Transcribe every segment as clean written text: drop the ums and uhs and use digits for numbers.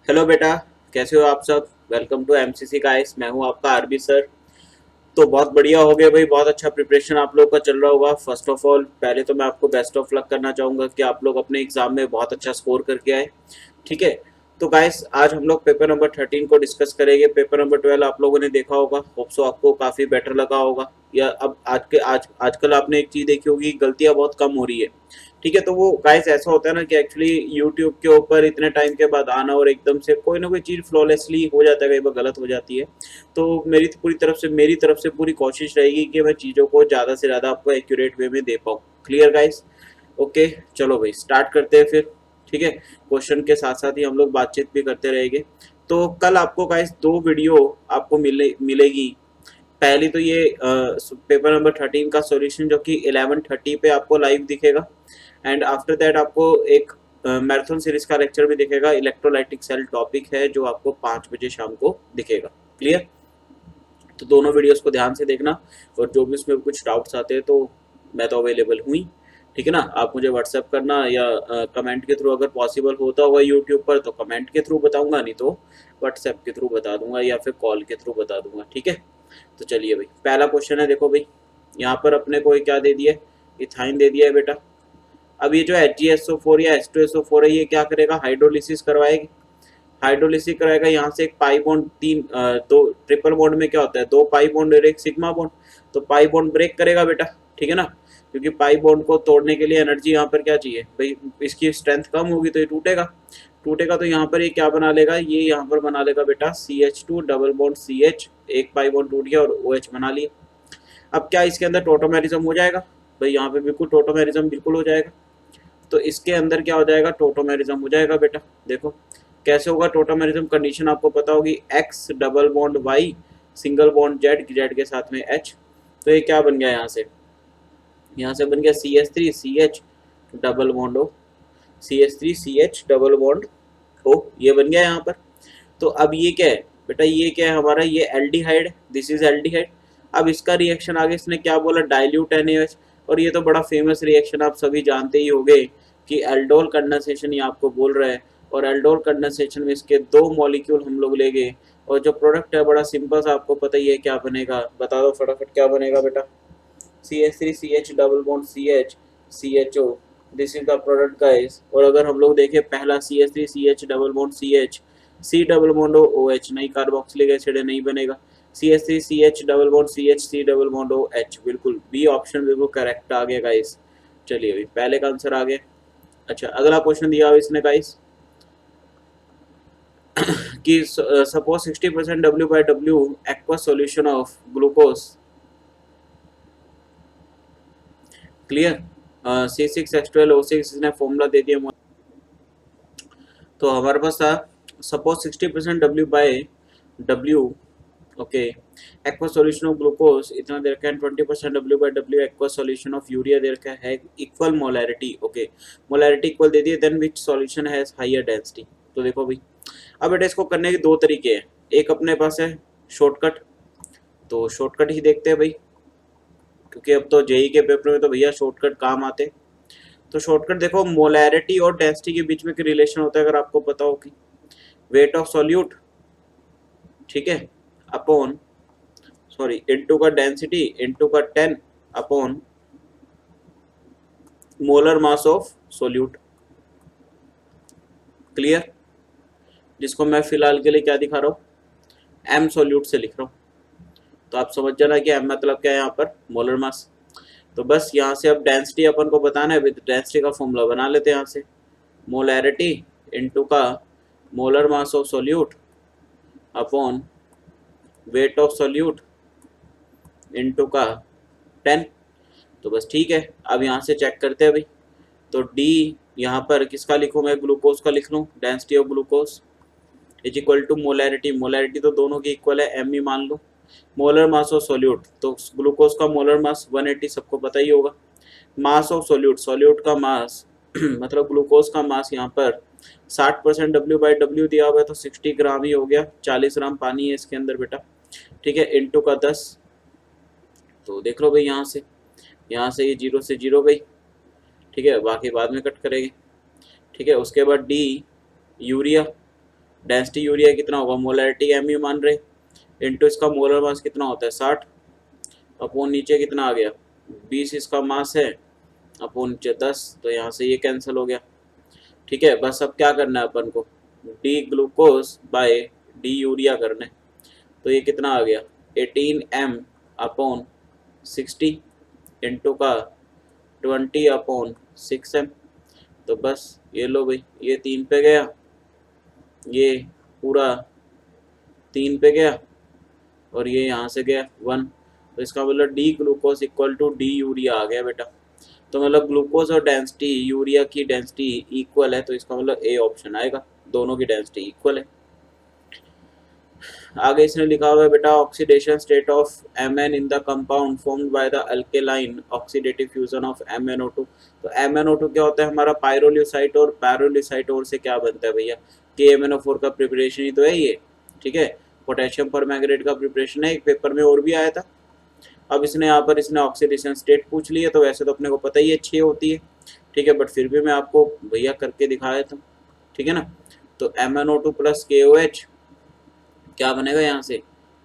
Hello बेटा, कैसे हो आप सब। Welcome to MCC guys. मैं हूं आपका आरबी सर। तो बहुत बढ़िया हो गया भाई, बहुत अच्छा प्रिपरेशन आप लोग का चल रहा होगा। फर्स्ट ऑफ ऑल पहले तो मैं आपको बेस्ट ऑफ लक करना चाहूंगा कि आप लोग अपने एग्जाम में बहुत अच्छा स्कोर करके आए। ठीक है। तो गाइस आज हम लोग पेपर नंबर 13 को डिस्कस करेंगे। पेपर नंबर 12 आप लोगों ने देखा होगा, होप सो आपको काफ़ी बेटर लगा होगा। या अब आजकल आपने एक चीज़ देखी होगी, गलतियां बहुत कम हो रही है। ठीक है। तो वो गाइस ऐसा होता है ना कि एक्चुअली यूट्यूब के ऊपर इतने टाइम के बाद आना और एकदम से कोई ना कोई चीज़ फ्लॉलेसली हो जाता है, कई बार गलत हो जाती है। तो मेरी तरफ से पूरी कोशिश रहेगी कि मैं चीज़ों को ज़्यादा से ज़्यादा आपको एक्यूरेट वे में दे पाऊँ। Clear guys. ओके। चलो भाई स्टार्ट करते हैं फिर। ठीक है। क्वेश्चन के साथ साथ ही हम लोग बातचीत भी करते रहेंगे। तो कल आपको गाइस दो वीडियो आपको मिलेगी। पहली तो ये पेपर नंबर 13 का सॉल्यूशन जो कि 11:30 पे आपको लाइव दिखेगा। एंड आफ्टर दैट आपको एक मैराथन सीरीज का लेक्चर भी दिखेगा। इलेक्ट्रोलाइटिक सेल टॉपिक है जो आपको 5 बजे शाम को दिखेगा। क्लियर। तो दोनों वीडियोस को ध्यान से देखना। और जो भी उसमें कुछ डाउट्स आते हैं तो मैं तो अवेलेबल हुई। ठीक है ना। आप मुझे व्हाट्सएप करना या कमेंट के थ्रू, अगर पॉसिबल होता होगा यूट्यूब पर तो कमेंट के थ्रू बताऊंगा, नहीं तो व्हाट्सएप के थ्रू बता दूंगा या फिर कॉल के थ्रू बता दूंगा। ठीक है। तो चलिए भाई पहला क्वेश्चन है, देखो भाई। यहाँ पर अपने को क्या दे दिया है, इथाइन दे दिया है बेटा। अब ये जो HgSO4 या H2SO4 है, ये क्या करेगा, हाइड्रोलिसिस करवाएगी। हाइड्रोलिसिस कराएगा। यहाँ से एक पाई बॉन्ड दो ट्रिपल बॉन्ड में क्या होता है, दो पाई बॉन्ड और एक सिग्मा बॉन्ड। तो पाई बॉन्ड ब्रेक करेगा बेटा। ठीक है ना। क्योंकि पाई बॉन्ड को तोड़ने के लिए एनर्जी यहाँ पर क्या चाहिए भाई, इसकी स्ट्रेंथ कम होगी तो ये टूटेगा। टूटेगा तो यहाँ पर ये क्या बना लेगा, ये यहाँ पर बना लेगा बेटा CH2 डबल बॉन्ड CH। एक पाई बॉन्ड टूट गया और OH बना लिया। अब क्या इसके अंदर टोटोमेरिज्म हो जाएगा भाई, यहाँ पे बिल्कुल टोटोमेरिज्म बिल्कुल हो जाएगा। तो इसके अंदर क्या हो जाएगा, टोटोमेरिज्म हो जाएगा बेटा। देखो कैसे होगा टोटोमेरिज्म, कंडीशन आपको पता होगी, X double bond Y single bond Z, Z के साथ में एच। तो ये क्या बन गया, यहाँ से बन गया CH3CH double bond O, CH3CH double bond O, ये बन गया यहाँ पर। तो अब ये क्या है बेटा, ये क्या है हमारा, ये एल्डिहाइड, दिस इज एल्डिहाइड। अब इसका रिएक्शन आगे इसने क्या बोला, डाइल्यूट NaOH। और ये तो बड़ा फेमस रिएक्शन आप सभी जानते ही होंगे कि एल्डोल कंडेंसेशन ये आपको बोल रहा है। और एल्डोल कंडेंसेशन में इसके दो मॉलिक्यूल हम लोग ले गए और जो प्रोडक्ट है बड़ा सिंपल सा, आपको पता ही है क्या बनेगा, बता दो फटाफट क्या बनेगा बेटा। CH3CH double bond CH CHO, this is the product guys. और अगर हम लोग देखें पहला CH3CH double bond CH, C double bond OH, नहीं कार्बोक्सिलिक एसिड है, नहीं बनेगा। CH3CH double bond CH C double bond OH, बिल्कुल बी ऑप्शन बिल्कुल करेक्ट आ गया गाइस। चलिए अभी पहले का आंसर आ गया। अच्छा अगला क्वेश्चन दिया हुआ इसने गाइस कि suppose 60% W/W aqua solution of glucose. Clear. C6H12O6 इसने फॉर्मूला दे दिया। तो हमारे पास था suppose 60% W/W, okay, aqua solution of glucose इतना दे रखा है। 20% W/W aqua solution of urea दे रखा है, equal molarity. Okay, molarity equal दे दी है, then which solution has higher density. तो देखो भाई, अब बेटा इसको करने के दो तरीके हैं। एक अपने पास है शॉर्टकट, तो शॉर्टकट ही देखते हैं भाई, क्योंकि अब तो जेई के पेपर में तो भैया शॉर्टकट काम आते। तो शॉर्टकट देखो, मोलैरिटी और डेंसिटी के बीच में एक रिलेशन होता है, अगर आपको पता हो कि वेट ऑफ सॉल्यूट, ठीक है, अपॉन, सॉरी, इनटू का डेंसिटी इनटू का 10 upon molar mass of solute. Clear. जिसको मैं फिलहाल के लिए क्या दिखा रहा हूँ, एम सॉल्यूट से लिख रहा हूँ। तो आप समझ जाना कि एम मतलब क्या है यहाँ पर, मोलर मास। तो बस यहाँ से अब डेंसिटी अपन को बताना है, विद डेंसिटी का फॉर्मूला बना लेते हैं यहाँ से। मोलैरिटी इनटू का molar mass of solute upon weight of solute into का 10। तो बस ठीक है, अब यहाँ से चेक करते हैं भाई। तो डी यहाँ पर किसका लिखूँ मैं, ग्लूकोज का लिख लूँ, density of glucose is equal to molarity, molarity तो दोनों की इक्वल है, एम ही मान लो। मोलर मास ऑफ सॉल्यूट, तो ग्लूकोज का मोलर मास 180 सबको पता ही होगा। मास ऑफ सॉल्यूट, सॉल्यूट का मास मतलब ग्लूकोज का मास यहाँ पर 60% W/W दिया हुआ है, तो 60 ग्राम ही हो गया, 40 ग्राम पानी है इसके अंदर बेटा। ठीक है, इनटू का 10। तो देख लो भाई यहाँ से ये जीरो से जीरो गई। ठीक है, बाकी बाद में कट करेंगे। ठीक है, उसके बाद डी यूरिया, डेंसिटी यूरिया कितना होगा, मोलैरिटी एम ही मान रहे, इनटू इसका मोलर मास कितना होता है 60, अपॉन नीचे कितना आ गया 20 इसका मास है, अपॉन नीचे 10, तो यहाँ से ये कैंसिल हो गया। ठीक है, बस अब क्या करना है अपन को, D glucose by D urea करना है। तो ये कितना आ गया 18 m अपॉन 60 इंटू का 20/6m। तो बस ये लो भाई, ये 3 पे गया, ये पूरा 3 पे गया, और ये यहाँ से गया 1। तो इसका मतलब D glucose equal to D urea आ गया बेटा। तो मतलब ग्लूकोज और डेंसिटी यूरिया की डेंसिटी इक्वल है, तो इसका मतलब ए ऑप्शन आएगा, दोनों की डेंसिटी इक्वल है। आगे इसने लिखा हुआ है बेटा, oxidation state of Mn in the compound formed by the alkaline oxidative fusion of MnO2। तो MnO2 क्या होता है हमारा, पायरोल्यूसाइट, और पायरोल्यूसाइट और से क्या बनता है भैया, KMnO4 का प्रिपरेशन ही तो है ये। ठीक है, पोटेशियम परमैंगनेट का प्रिपरेशन है, एक पेपर में और भी आया था। अब इसने यहाँ पर इसने ऑक्सीडेशन स्टेट पूछ लिया, तो वैसे तो अपने को पता ही है 6 होती है। ठीक है, बट फिर भी मैं आपको भैया करके दिखाया था। ठीक है ना, तो MnO2 प्लस KOH क्या बनेगा यहाँ से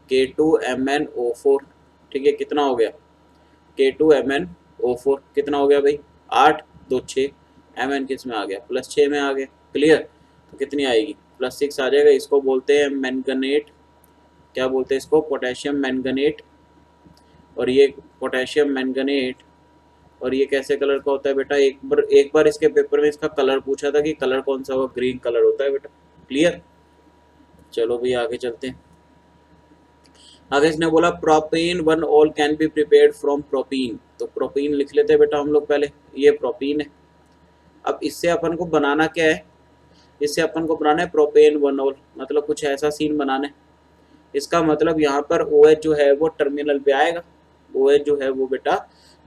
K2MnO4। ठीक है, कितना हो गया K2MnO4 कितना हो गया भाई 8 2 6, Mn किस में आ गया +6 में आ गया। क्लियर, तो कितनी आएगी +6 आ जाएगा। इसको बोलते हैं मैंगनेट, क्या बोलते हैं इसको, पोटेशियम मैंगनेट। और ये पोटेशियम मैंगनेट, और ये कैसे कलर का होता है बेटा, एक बार इसके पेपर में इसका कलर पूछा था कि कलर कौन सा होगा, ग्रीन कलर होता है बेटा। क्लियर, चलो भाई आगे चलते हैं। आगे इसने बोला propane one all can be prepared from propene. तो प्रोपीन लिख लेते हैं बेटा हम लोग पहले, ये प्रोपीन है। अब इससे अपन को बनाना क्या है, इससे अपन को बनाना है प्रोपेन वन ऑल, मतलब कुछ ऐसा सीन बनाना है। इसका मतलब यहाँ पर OH जो है वो टर्मिनल पे आएगा, OH जो है वो बेटा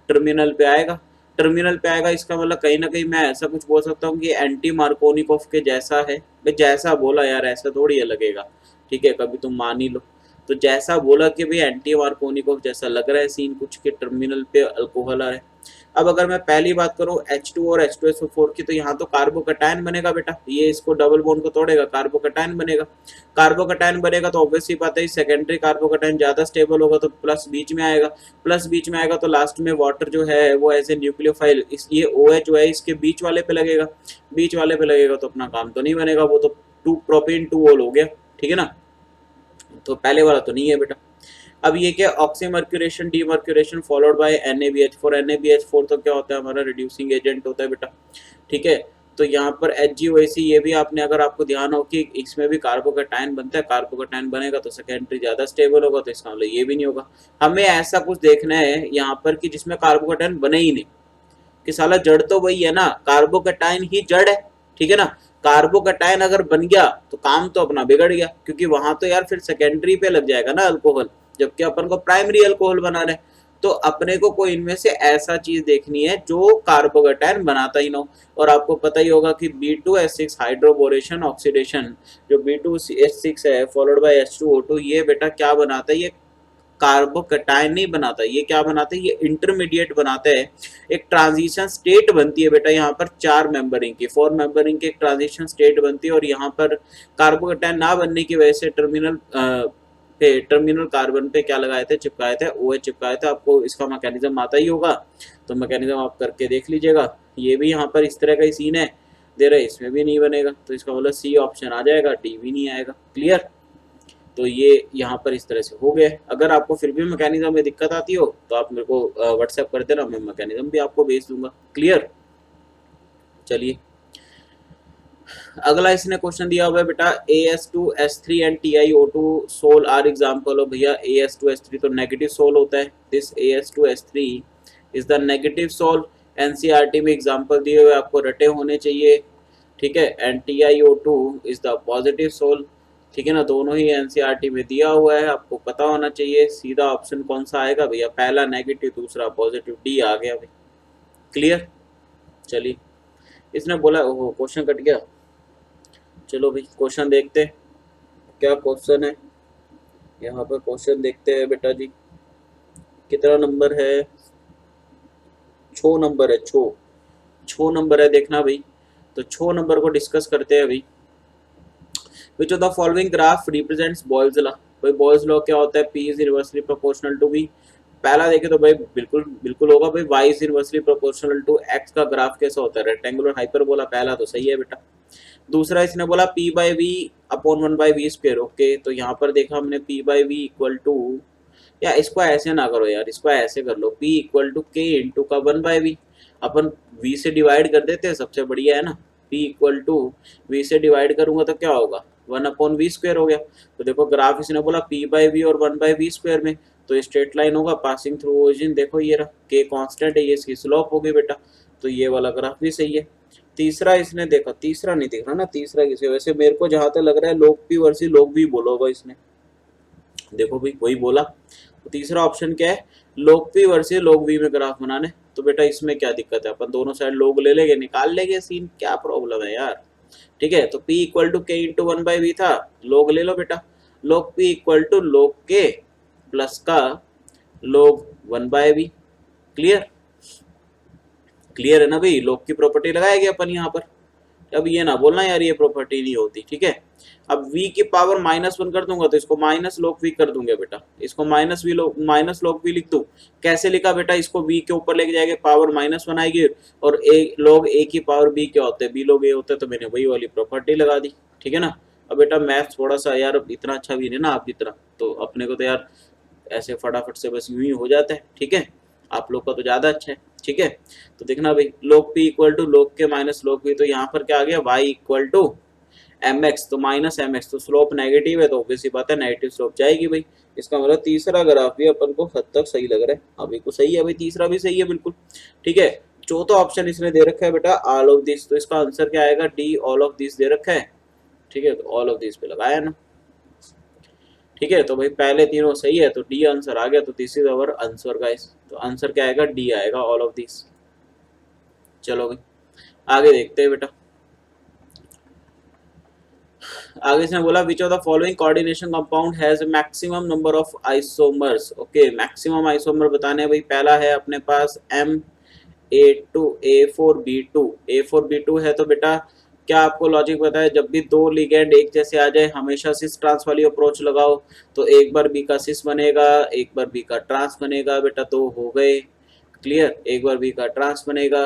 टर्मिनल पे आएगा, टर्मिनल पे आएगा। इसका मतलब कहीं ना कहीं मैं ऐसा कुछ बोल सकता हूँ कि एंटी मार्कोनिकोव के जैसा है। भाई जैसा बोला यार, ऐसा थोड़ी है लगेगा। ठीक है, कभी तुम मान ही लो। तो जैसा बोला कि भाई एंटी मार्कोनिकोव जैसा लग रहा है सीन कुछ के टर्मिनल पे अल्कोहल आ रहा है। अब अगर मैं पहली बात करूं H2 और H2SO4 की, तो यहाँ तो कार्बोकटायन बनेगा बेटा, ये इसको डबल बॉन्ड को तोड़ेगा, कार्बोकटायन बनेगा। कार्बोकटायन बनेगा तो ऑब्वियसली बात है सेकेंडरी कार्बोकटायन ज्यादा स्टेबल होगा, तो प्लस बीच में आएगा, प्लस बीच में आएगा तो लास्ट में वाटर जो है वो एज ए न्यूक्लियोफाइल, ये OH जो है इसके बीच वाले पे लगेगा, बीच वाले पे लगेगा तो अपना काम तो नहीं बनेगा, वो तो टू प्रोपेन टू ऑल हो गया। ठीक है ना, तो पहले वाला तो नहीं है बेटा। अब ये क्या, oxymercuration demercuration followed by NaBH4। NaBH4 तो क्या होता है हमारा, रिड्यूसिंग एजेंट होता है बेटा। ठीक है, तो यहाँ पर HgOAc, ये भी आपने, अगर आपको ध्यान हो कि इसमें भी कार्बोकटायन बनता है, कार्बोकटायन बनेगा तो सेकेंडरी ज्यादा स्टेबल होगा, तो इसका मतलब ये भी नहीं होगा। हमें ऐसा कुछ देखना है यहाँ पर कि जिसमें कार्बोकटायन बने ही नहीं, कि साला जड़ तो वही है ना, कार्बोकटायन ही जड़ है। ठीक है ना, कार्बोकटायन अगर बन गया तो काम तो अपना बिगड़ गया, क्योंकि वहां तो यार फिर सेकेंडरी पे लग जाएगा ना अल्कोहल, जबकि अपन को प्राइमरी अल्कोहल बना रहे। तो अपने को कोई इनमें से ऐसा चीज देखनी है जो कार्बोकटायन बनाता ही ना हो। और आपको पता ही होगा कि B2S6 हाइड्रोबोरेशन ऑक्सीडेशन, जो B2S6 है फॉलोड बाय H2O2, ये बेटा क्या बनाता है, ये कार्बोकटायन नहीं बनाता, ये क्या बनाता है, ये इंटरमीडिएट बनाता है। एक ट्रांजिशन स्टेट बनती है बेटा यहाँ पर 4 मेंबरिंग की, 4 मेंबरिंग की एक ट्रांजिशन स्टेट बनती है। और यहाँ पर कार्बोकटायन ना बनने की वजह से टर्मिनल कार्बन पे क्या लगाए थे, चिपकाए थे, OH चिपकाए थे। आपको इसका मैकेनिज्म आता ही होगा, तो मैकेनिज्म आप करके देख लीजिएगा। ये भी यहाँ पर इस तरह का ही सीन है दे रहे, इसमें भी नहीं बनेगा, तो इसका मतलब C ऑप्शन आ जाएगा, D भी नहीं आएगा। क्लियर, तो ये यहाँ पर इस तरह से हो गया। अगर आपको फिर भी मैकेनिज्म में दिक्कत आती हो तो आप मेरे को व्हाट्सएप कर देना, मैं मैकेनिज्म भी आपको भेज दूंगा। क्लियर, चलिए अगला इसने क्वेश्चन दिया हुआ है बेटा, AS2S3 and TiO2 soul are example हो। भैया AS2S3 तो नेगेटिव सोल होता है, this AS2S3 is the negative sol. NCERT में एग्जाम्पल दिए हुए आपको रटे होने चाहिए। ठीक है, and TiO2 is the positive sol. ठीक है ना, दोनों ही NCERT में दिया हुआ है, आपको पता होना चाहिए। सीधा ऑप्शन कौन सा आएगा भैया, पहला नेगेटिव दूसरा पॉजिटिव, D आ गया भाई। क्लियर, चलिए इसने बोला, ओहो क्वेश्चन कट गया। चलो भाई क्वेश्चन देखते हैं क्या क्वेश्चन है। यहाँ पर क्वेश्चन देखते हैं बेटा जी, कितना नंबर है, 6 नंबर है, 6 नंबर है, देखना भाई। तो 6 नंबर को डिस्कस करते हैं भाई। Which of the following graph represents Boyle's law. भाई बॉयल्स लॉ क्या होता है, P is inversely proportional to V. पहला देखे तो भाई बिल्कुल बिल्कुल होगा भाई, Y is inversely proportional to X का ग्राफ कैसा होता है, रेक्टेंगुलर हाइपरबोला, पहला तो सही है बेटा। दूसरा इसने बोला P by V upon one by V square. Okay, तो यहाँ पर देखा हमने P by V equal to, या इसको ऐसे ना करो यार, इसको ऐसे कर लो, P equal to K into का वन बाय वी, अपन V से डिवाइड कर देते हैं, सबसे बढ़िया है ना। P इक्वल टू V से डिवाइड करूंगा तो क्या होगा, वन अपॉन वी स्क्वायर हो गया। तो देखो ग्राफ इसने बोला P बाई वी और वन बाई वी स्क्वायर में, तो स्ट्रेट लाइन होगा पासिंग थ्रू ओरिजिन। देखो ये रहा, K कांस्टेंट है, ये इसकी स्लोप होगी बेटा, तो ये वाला ग्राफ भी सही है। तीसरा इसने देखा, तीसरा नहीं दिख रहा ना, तीसरा किसी वैसे मेरे को जहां तक लग रहा है लोग पी वर्सी लोग भी बोला होगा इसने, देखो भाई वही बोला। तो तीसरा ऑप्शन क्या है, log p versus log v में ग्राफ बनाने। तो बेटा इसमें क्या दिक्कत है, अपन दोनों साइड log ले लेंगे, निकाल लेंगे सीन, क्या प्रॉब्लम है यार। ठीक है, तो p equal to K into one by V था, log ले लो बेटा, log p equal to log k plus का log one by V. Clear, clear है ना भाई, log की प्रॉपर्टी लगाएगी अपन यहाँ पर। अब ये ना बोलना यार ये प्रॉपर्टी नहीं होती, ठीक है। अब v की पावर -1 कर दूंगा तो इसको माइनस log v कर दूंगा बेटा, इसको माइनस log v लिख दूं। कैसे लिखा बेटा, इसको v के ऊपर लेके जाएंगे, पावर -1 आएगी, और log a की पावर b क्या होते हैं, b log a होता है, तो मैंने वही वाली प्रॉपर्टी लगा दी, ठीक है ना। अब बेटा मैथ थोड़ा सा यार इतना अच्छा भी नहीं ना आप जितना, तो अपने को तो यार ऐसे फटाफट से बस यूं ही हो जाता है, ठीक है। आप लोग का तो ज्यादा अच्छा है, ठीक है। तो देखना भाई log p equal to log K minus log v, तो यहाँ पर क्या आ गया y equal to M X, तो माइनस एम एक्स, तो स्लोप नेगेटिव है तो ऑब्वियसली बात है नेगेटिव स्लोप जाएगी भाई। इसका मतलब तीसरा ग्राफ भी अपन को हद तक सही लग रहा है, अभी को सही है भाई, तीसरा भी सही है बिल्कुल, ठीक है। चौथा ऑप्शन इसने दे रखा है बेटा ऑल ऑफ दिस, तो इसका आंसर क्या आएगा, D all of this they रखा है, ठीक है। तो ऑल ऑफ दिस पे लगाया ना, ठीक है। तो भाई पहले तीनों सही है तो डी आंसर आ गया, तो this is our answer guys. तो आंसर क्या आएगा, डी आएगा, ऑल ऑफ दिस। चलो भाई आगे देखते हैं बेटा। आगे इसने बोला विच of the following coordination compound has maximum number of isomers. Okay, maximum isomer बताने हैं भाई। पहला है अपने पास M A2 A4B2, A4B2 है, तो बेटा क्या आपको लॉजिक पता है, जब भी दो लिगेंड एक जैसे आ जाए हमेशा सिस ट्रांस वाली अप्रोच लगाओ, तो एक बार बी का सिस बनेगा, एक बार बी का ट्रांस बनेगा बेटा, दो हो गए। क्लियर, एक बार बी का ट्रांस बनेगा।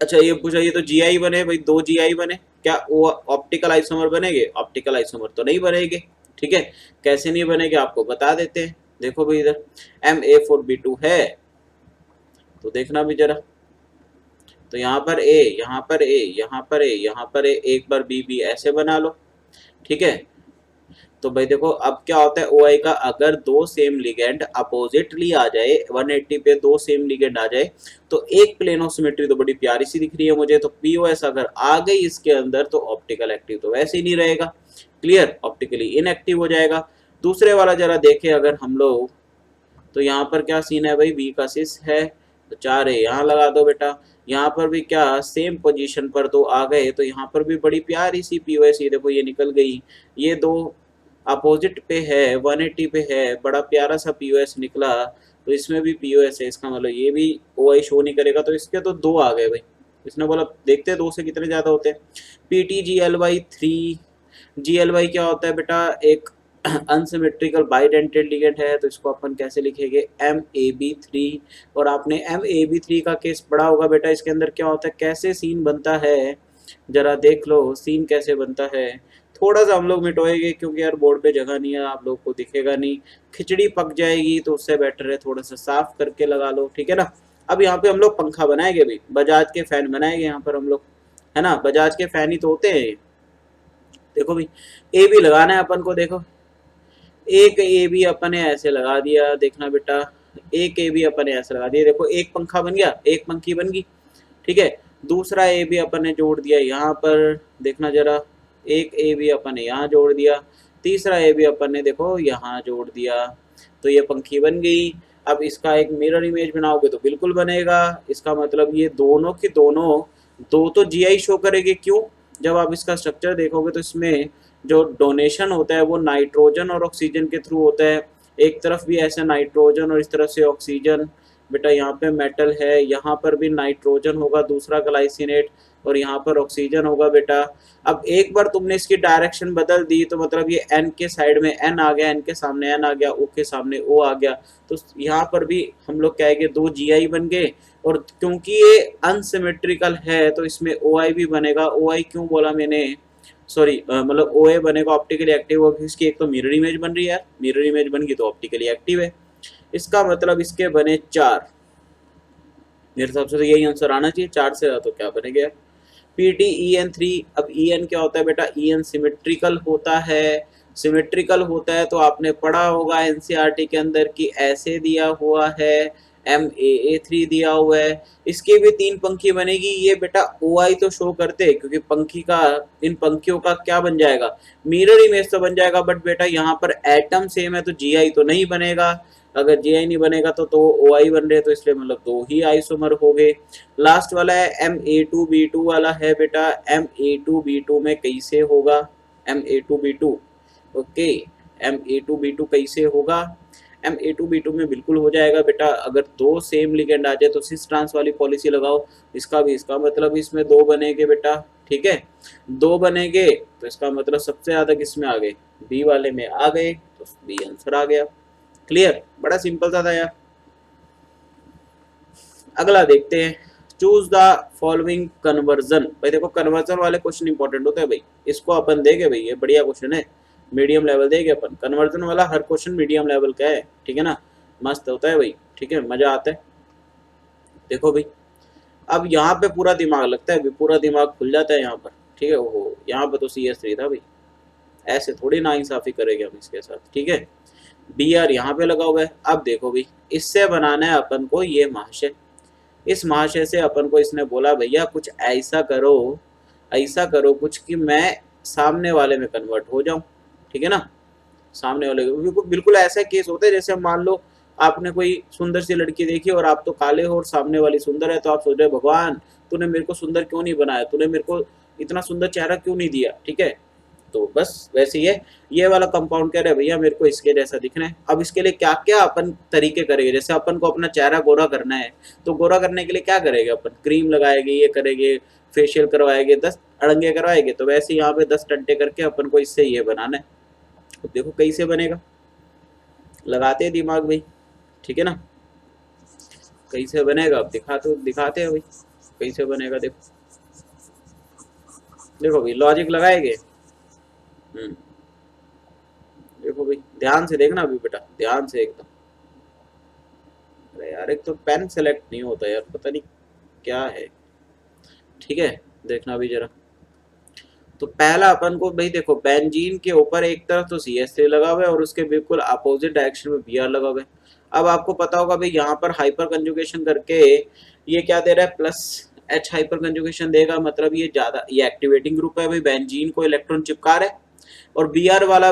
अच्छा ये पूछा, ये तो जीआई बने भाई, दो जीआई बने, क्या वो ऑप्टिकल आइसोमर बनेंगे, ऑप्टिकल आइसोमर तो नहीं बनेंगे, ठीक है। कैसे नहीं बनेंगे आपको बता देते हैं, देखो भाई इधर Ma4B2 है, तो देखना भी जरा, तो यहाँ पर ए, यहाँ पर ए, यहाँ पर ए, यहाँ पर ए, एक बार बी बी ऐसे बना लो, ठीक है। तो भाई देखो अब क्या होता है OI का, अगर दो सेम लिगेंड अपोजिटली आ जाए 180 पे, दो सेम लिगेंड आ जाए तो एक प्लेन ऑफ सिमेट्री तो बड़ी प्यारी सी दिख रही है मुझे, तो POS अगर आ गई इसके अंदर तो ऑप्टिकल एक्टिव तो वैसे ही नहीं रहेगा, क्लियर, ऑप्टिकली इनएक्टिव हो जाएगा। दूसरे वाला जरा देखे अगर हम लोग, तो यहाँ पर क्या सीन है भाई, बी का सिस है, तो 4 है, यहाँ लगा दो बेटा। यहाँ पर भी क्या सेम पोजीशन पर दो आ गए, तो यहाँ पर भी बड़ी प्यारी सी POS, ये देखो ये निकल गई, ये दो अपोजिट पे है 180 पे है, बड़ा प्यारा सा POS निकला, तो इसमें भी POS है, इसका मतलब ये भी OI शो नहीं करेगा, तो इसके तो दो आ गए भाई। इसने बोला देखते हैं दो से कितने ज्यादा होते हैं। PTGLY3, GLY क्या होता है बेटा, एक अनसिमेट्रिकल बाइडेंटेड लिगेंड है, तो इसको अपन कैसे लिखेंगे, MAB3। और आपने MAB3 का केस पढ़ा होगा बेटा, इसके अंदर क्या होता है, कैसे सीन बनता है, जरा देख लो सीन कैसे बनता है। थोड़ा सा हम लोग मिटोएंगे क्योंकि यार बोर्ड पे जगह नहीं है, आप लोग को दिखेगा नहीं, खिचड़ी पक जाएगी, तो उससे बेटर है थोड़ा सा साफ करके लगा लो, ठीक है ना। अब यहाँ पे हम लोग पंखा बनाएंगे भाई, बजाज के फैन बनाएंगे यहाँ पर हम लोग, है ना, बजाज के फैन ही तो होते हैं। देखो भाई ए भी लगाना है अपन को, देखो एक ए भी अपन ने ऐसे लगा दिया, देखना बेटा एक ए भी अपन ने ऐसे लगा दिया, देखो एक पंखा बन गया, एक पंखी बन गई, ठीक है। दूसरा ए भी अपन ने जोड़ दिया यहाँ पर, देखना जरा, एक ए भी अपन ने यहाँ जोड़ दिया, तीसरा ए भी अपन ने देखो यहाँ जोड़ दिया, तो ये पंखी बन गई। अब इसका एक मिरर इमेज बनाओगे तो बिल्कुल बनेगा, इसका मतलब ये दोनों की दोनों दो तो जीआई शो करेगी, क्यों, जब आप इसका स्ट्रक्चर देखोगे तो इसमें जो डोनेशन होता है वो नाइट्रोजन और ऑक्सीजन के थ्रू होता है, एक तरफ भी ऐसे नाइट्रोजन और इस तरफ से ऑक्सीजन, बेटा यहाँ पे मेटल है, यहाँ पर भी नाइट्रोजन होगा, दूसरा ग्लाइसिनेट, और यहाँ पर ऑक्सीजन होगा बेटा। अब एक बार तुमने इसकी डायरेक्शन बदल दी तो मतलब ये एन के साइड में एन आ गया, एन के सामने एन आ गया, ओ के सामने ओ आ गया, तो यहाँ पर भी हम लोग कहेंगे दो जीआई बन गए। और क्योंकि ये अनसिमेट्रिकल है तो इसमें ओ आई भी बनेगा। ओ आई क्यों बोला मैंने, सॉरी मतलब ओ ए बनेगा ऑप्टिकली एक्टिव, और इसकी एक तो मिरर इमेज बन रही है यार, मिरर इमेज बन गई तो ऑप्टिकली एक्टिव है। इसका मतलब इसके बने 4, मेरे हिसाब से तो यही आंसर आना चाहिए, 4 से तो क्या बनेगा पीटी ई एन 3। अब ई एन क्या होता है बेटा, ई एन सिमेट्रिकल होता है। सिमेट्रिकल होता है तो आपने पढ़ा होगा एनसीईआरटी के अंदर कि ऐसे दिया हुआ है, MAA3 दिया हुआ है। इसकी भी 3 पंखी बनेगी। ये बेटा ओ आई तो शो करते, क्योंकि पंखी का, इन पंखियों का क्या बन जाएगा, मिरर इमेज तो बन जाएगा, बट बेटा यहाँ पर एटम सेम है तो जी आई तो नहीं बनेगा। अगर जी आई नहीं बनेगा तो ओ आई बन रहे, तो इसलिए मतलब 2 ही आइसोमर हो गए। लास्ट वाला है MA2B2 वाला है बेटा। MA2B2 में कैसे होगा, MA2B2, ओके, MA2B2 कैसे होगा, MA2B2 में बिल्कुल हो जाएगा बेटा। अगर 2 सेम लिगेंड आ जाए तो सिस ट्रांस वाली पॉलिसी लगाओ, इसका भी, इसका मतलब इसमें 2 बनेंगे बेटा, ठीक है, 2 बनेंगे तो इसका मतलब सबसे ज्यादा किसमें आ गए, बी वाले में आ गए, तो बी आंसर आ गया। क्लियर, बड़ा सिंपल सा था यार। अगला देखते हैं, चूज द फॉलोइंग कन्वर्जन। भाई देखो कन्वर्जन वाले क्वेश्चन इंपॉर्टेंट होते हैं भाई, इसको अपन देंगे भाई, ये बढ़िया क्वेश्चन है, मीडियम लेवल देंगे अपन। कन्वर्जन वाला हर क्वेश्चन मीडियम लेवल का है, ठीक है ना, मस्त होता है भाई, ठीक है, मजा आता है। देखो भाई, अब यहाँ पे पूरा दिमाग लगता है, पूरा दिमाग खुल जाता है यहाँ पर, ठीक है। ओहो, यहाँ पे तो CS3 था भाई, ऐसे थोड़ी ना इंसाफी करेंगे हम इसके साथ, ठीक है। BR यहाँ पे लगा हुआ है। अब देखो भाई, इससे बनाना है अपन को ये महाशय, इस महाशय से अपन को इसने बोला भैया कुछ ऐसा करो, ऐसा करो कुछ कि मैं सामने वाले में कन्वर्ट हो जाऊं, ठीक है ना। सामने वाले बिल्कुल बिल्कुल ऐसा केस होता है जैसे मान लो आपने कोई सुंदर सी लड़की देखी और आप तो काले हो और सामने वाली सुंदर है, तो आप सोच रहे भगवान तूने मेरे को सुंदर क्यों नहीं बनाया, तूने मेरे को इतना सुंदर चेहरा क्यों नहीं दिया, ठीक है। तो बस वैसे ही है, ये वाला कंपाउंड कह रहे भैया मेरे को इसके जैसा दिखना है। अब इसके लिए क्या क्या अपन तरीके करेंगे, जैसे अपन को अपना चेहरा गोरा करना है, तो गोरा करने के लिए क्या करेंगे अपन, क्रीम लगाएंगे, ये करेंगे, फेशियल करवाएंगे, 10 अड़ंगे करवाएंगे, तो वैसे यहाँ पे 10 टंटे करके अपन को इससे ये बनाना है। तो देखो कैसे बनेगा, लगाते हैं दिमाग भाई, ठीक है ना, कैसे बनेगा अब दिखाते हैं भाई कैसे बनेगा। देखो देखो भाई, लॉजिक लगाएंगे। देखो भाई ध्यान से देखना अभी बेटा, ध्यान से एकदम। अरे यार एक तो पेन सेलेक्ट नहीं होता यार, पता नहीं क्या है, ठीक है, देखना भी जरा। तो पहला अपन को भाई देखो, बेंजीन के ऊपर एक तरफ तो CS3 लगा हुआ है और उसके बिल्कुल अपोजिट डायरेक्शन में BR लगा हुआ है। अब आपको पता होगा भाई यहाँ पर हाइपर कंजुगेशन करके ये क्या दे रहा है, +H हाइपर कंजुगेशन देगा, मतलब ये ज्यादा, ये एक्टिवेटिंग ग्रुप है भाई, बेंजीन को इलेक्ट्रॉन चिपका रहा है। और BR वाला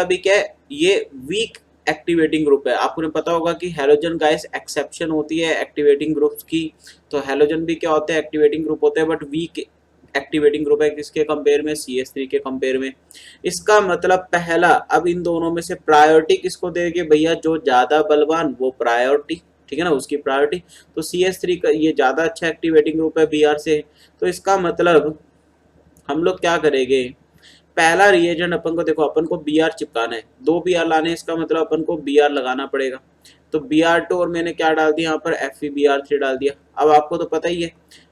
भी क्या है, ये वीक एक्टिवेटिंग ग्रुप है। आपको पता होगा कि हैलोजन गाइस एक्सेप्शन होती है एक्टिवेटिंग ग्रुप्स की, तो हैलोजन भी क्या होते हैं, एक्टिवेटिंग ग्रुप होते हैं, बट वीक एक्टिवेटिंग ग्रुप है किसके कंपेयर में, CS3 के कंपेयर में। इसका मतलब पहला, अब इन दोनों में से प्रायोरिटी किसको देंगे भैया, जो ज्यादा बलवान वो प्रायोरिटी, ठीक है ना, उसकी प्रायोरिटी। तो CS3 का ये ज्यादा अच्छा एक्टिवेटिंग ग्रुप है BR से, तो इसका मतलब हम लोग क्या करेंगे, पहला रिएजेंट अपन को देखो, अपन को BR चिपकाना है, 2 BR लाने, इसका मतलब अपन को BR लगाना पड़ेगा। तो BR2 और मैंने क्या डाल दिया यहाँ पर, FeBr3 डाल दिया। अब आपको तो पता ही है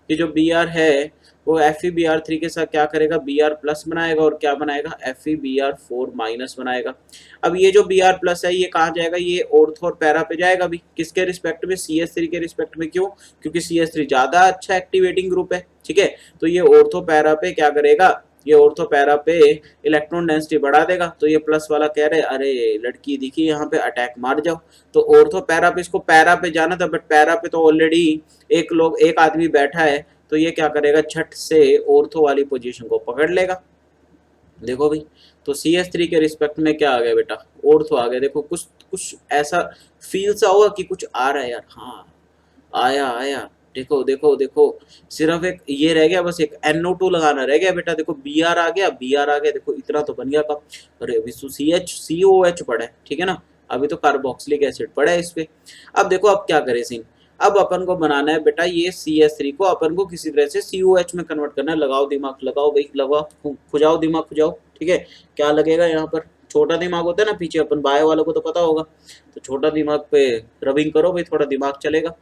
कि जो BR है वो FeBr3 के साथ क्या करेगा, BR प्लस बनाएगा, और क्या बनाएगा, FeBr4 माइनस बनाएगा। अब ये जो BR प्लस है ये कहाँ जाएगा, ये ऑर्थो और पैरा पे जाएगा अभी, किसके रिस्पेक्ट में, CS3 के रिस्पेक्ट में। क्यों, क्योंकि CS3 ज्यादा अच्छा एक्टिवेटिंग ग्रुप है, ठीक है। तो ये ऑर्थो पैरा पे क्या करेगा, ये ऑर्थो पैरा पे इलेक्ट्रॉन डेंसिटी बढ़ा देगा। तो ये प्लस वाला कह रहे अरे लड़की दिखी यहाँ पे, अटैक मार जाओ। तो ऑर्थो पैरा पे, इसको पैरा पे जाना था, बट पैरा पे तो ऑलरेडी एक आदमी बैठा है, तो ये क्या करेगा, छठ से ऑर्थो वाली पोजीशन को पकड़ लेगा। देखो भाई, तो CS3 के रिस्पेक्ट में क्या आ गया बेटा, ऑर्थो आ गया। देखो कुछ कुछ ऐसा फील सा होगा कि कुछ आ रहा है यार, हाँ आया आया, देखो देखो देखो, सिर्फ एक ये रह गया, बस एक NO2 लगाना रह गया बेटा। देखो BR आ गया, BR आ गया, देखो इतना तो बन गया कब। अरे अभी COH पड़ा है, ठीक है ना, अभी तो कार्बोक्सिलिक एसिड पड़ा है इस पे। अब देखो अब क्या करें सीन, अब अपन को बनाना है बेटा ये CH3 को अपन को किसी तरह से COH में कन्वर्ट करना है। लगाओ दिमाग, लगाओ भाई, लगाओ, खुजाओ दिमाग, खुजाओ। ठीक है, क्या लगेगा यहाँ पर? छोटा दिमाग होता है ना पीछे, अपन बायो वालों को तो पता होगा, तो छोटा दिमाग पे रबिंग करो भाई, थोड़ा दिमाग चलेगा।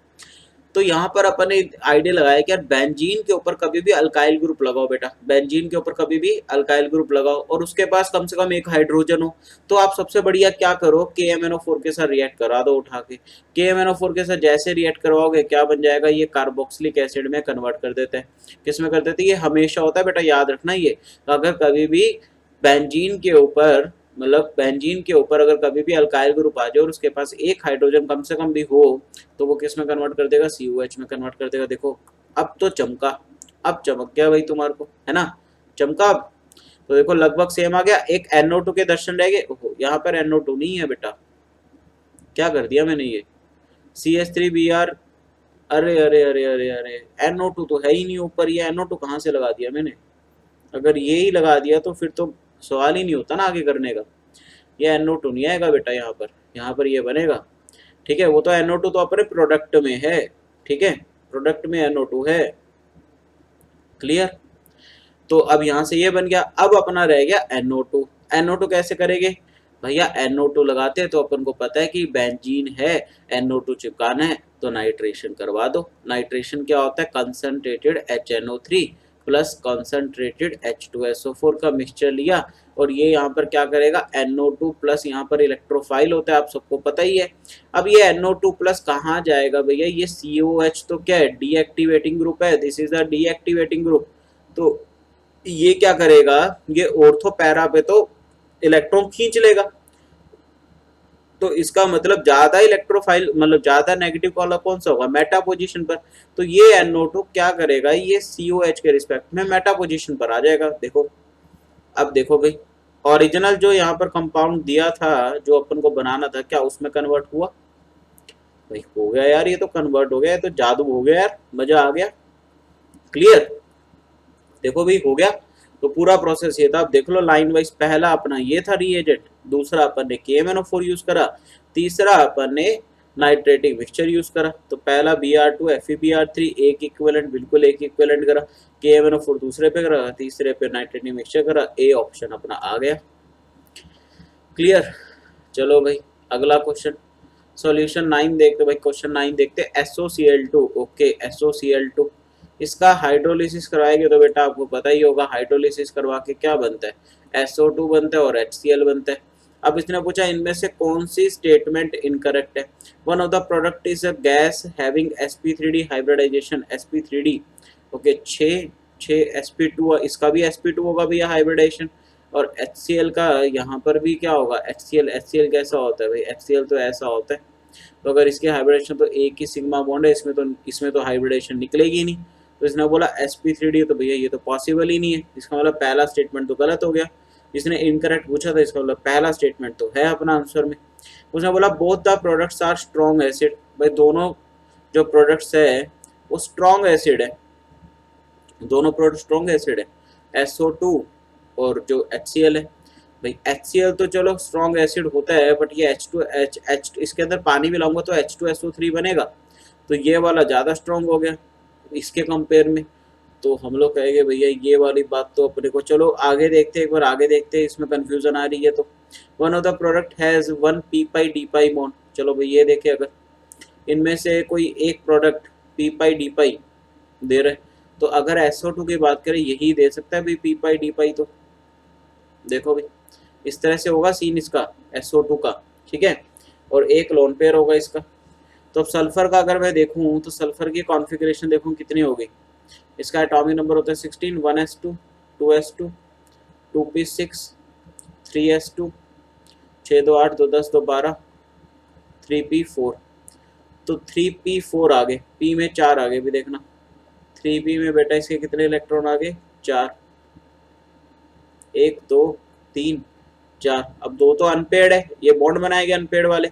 तो यहाँ पर अपन ने आइडिया लगाया कि यार बेंजीन के ऊपर कभी भी अल्काइल ग्रुप लगाओ बेटा, बेंजीन के ऊपर कभी भी अल्काइल ग्रुप लगाओ और उसके पास कम से कम एक हाइड्रोजन हो। तो आप सबसे बढ़िया क्या करो, KMnO4 के साथ रिएक्ट करा दो उठा के। KMnO4 के साथ जैसे रिएक्ट करवाओगे क्या बन जाएगा, ये कार्बोक्सिलिक एसिड में कन्वर्ट कर देते हैं। किस में कर देते हैं? ये हमेशा होता है बेटा, याद रखना ये। अगर कभी भी बेंजीन के ऊपर, मतलब बेंजीन के ऊपर अगर कभी भी अल्काइल ग्रुप आ जाए और उसके पास एक हाइड्रोजन कम से कम भी हो, तो वो किस में कन्वर्ट कर देगा? COH में कन्वर्ट कर देगा। देखो अब तो चमका, अब चमक गया भाई तुम्हारे को, है ना, चमका अब। तो देखो लगभग सेम आ गया। एक NO2 के दर्शन रह गए। ओहो, यहाँ पर NO2 नहीं है बेटा, क्या कर दिया मैंने ये CH3Br। अरे अरे अरे अरे अरे, NO2 तो है ही नहीं ऊपर, ये NO2 कहाँ से लगा दिया मैंने? अगर ये ही लगा दिया तो फिर तो सवाल ही नहीं होता ना आगे करने का। ये NO2 नहीं आएगा बेटा यहाँ पर ये बनेगा। ठीक है, वो तो NO2 तो अपने प्रोडक्ट में है। ठीक है, प्रोडक्ट में NO2 है। क्लियर? तो अब यहाँ से ये बन गया। अब अपना रह गया NO2। NO2 कैसे करेंगे भैया? NO2 लगाते हैं तो अपन को पता है कि बेंजीन है, NO2 चिपकाना है तो नाइट्रेशन करवा दो। नाइट्रेशन क्या होता है? Concentrated HNO3 plus concentrated H2SO4 का मिक्सचर लिया और ये यहाँ पर क्या करेगा? NO2 प्लस यहाँ पर इलेक्ट्रोफाइल होता है, आप सबको पता ही है। अब ये NO2 प्लस कहाँ जाएगा भैया? ये COH तो क्या है? डीएक्टिवेटिंग ग्रुप है, this is the deactivating group. तो ये क्या करेगा? ये ऑर्थो पैरा पे तो इलेक्ट्रॉन खींच लेगा, तो इसका मतलब ज्यादा इलेक्ट्रोफाइल, मतलब ज्यादा नेगेटिव वाला कौन सा होगा? मेटा पोजीशन पर। तो ये NO2 क्या करेगा? ये COH के रिस्पेक्ट में मेटा पोजीशन पर आ जाएगा। देखो अब देखो भाई, ओरिजिनल जो यहाँ पर कंपाउंड दिया था जो अपन को बनाना था, क्या उसमें कन्वर्ट हुआ? भाई हो गया यार, ये तो कन्वर्ट हो गया, तो जादू हो गया यार, मजा आ गया। क्लियर? देखो भाई हो गया। तो पूरा प्रोसेस ये था। अब देख लो लाइन वाइज, पहला अपना ये था रिएजेंट, दूसरा अपन ने KMnO4 यूज करा, तीसरा अपन ने नाइट्रेटिक मिक्सचर यूज करा। तो पहला Br2 FeBr3 एक इक्विवेलेंट, बिल्कुल एक इक्विवेलेंट करा। KMnO4 दूसरे पे करा, तीसरे पे नाइट्रेटिक मिक्सचर करा। ए ऑप्शन अपना आ गया। क्लियर? चलो भाई अगला क्वेश्चन, सॉल्यूशन 9 देखते भाई। क्वेश्चन 9 देखते, SOCl2। ओके, SOCl2 इसका हाइड्रोलिसिस करवाएंगे तो बेटा आपको पता ही होगा हाइड्रोलिसिस करवा के क्या बनता है? SO2 बनता है और HCl बनता है। अब इसने पूछा इनमें से कौन सी स्टेटमेंट इनकरेक्ट है? One of the product is a gas having sp3d hybridization, sp3d। Okay, 6 sp2, इसका भी sp2 होगा भैया हाइब्रिडाइजेशन। और HCl का यहाँ पर भी क्या होगा? HCl कैसा होता है भाई? HCl तो ऐसा होता है। तो अगर इसके हाइब्रिडेशन तो एक ही सिग्मा बॉन्ड है, इसमें तो हाइब्रिडेशन निकलेगी ही नहीं। तो इसने बोला sp3d, तो भैया ये तो पॉसिबल ही नहीं है। इसका मतलब पहला स्टेटमेंट तो गलत हो गया। इसने इनकरेक्ट पूछा था, इसका मतलब पहला स्टेटमेंट तो है अपना आंसर में। उसने बोला both the products are strong acid. भाई दोनों जो प्रोडक्ट्स है वो स्ट्रॉन्ग एसिड है, दोनों प्रोडक्ट स्ट्रॉन्ग एसिड है, SO2 और जो HCl है। भाई HCl तो चलो स्ट्रॉन्ग एसिड होता है, बट ये H2H इसके अंदर पानी मिलाऊंगा तो H2SO3 बनेगा, तो ये वाला ज़्यादा स्ट्रॉन्ग हो गया इसके कंपेयर में। तो हम लोग कहेंगे भैया ये वाली बात तो अपने को, चलो आगे देखते हैं, एक बार आगे देखते हैं, इसमें कंफ्यूजन आ रही है। तो one of the product has 1 p pi d pi bond. चलो भाई ये देखें, अगर इनमें से कोई एक प्रोडक्ट p पाई d पाई दे रहे, तो अगर SO2 की बात करें यही दे सकता है भाई p पाई d पाई। तो देखो भाई इस तरह से होगा सीन इसका SO2 का, ठीक है, और एक लोन पेयर होगा इसका। तो अब सल्फर का अगर मैं देखूं तो सल्फर की कॉन्फ़िगरेशन देखूं कितनी होगी। इसका एटॉमिक नंबर होता है 16, 1s2, 2s2, 2p6, 3s2, 6 2 8 2 10 2 12, 3p4। तो 3p4 आगे, p में 4 आगे भी देखना, 3p में बेटा इसके कितने इलेक्ट्रॉन आगे? 4, 1 2 3 4। अब 2 तो अनपेड है, ये बॉन्ड बनाएंगे अनपेड वाले,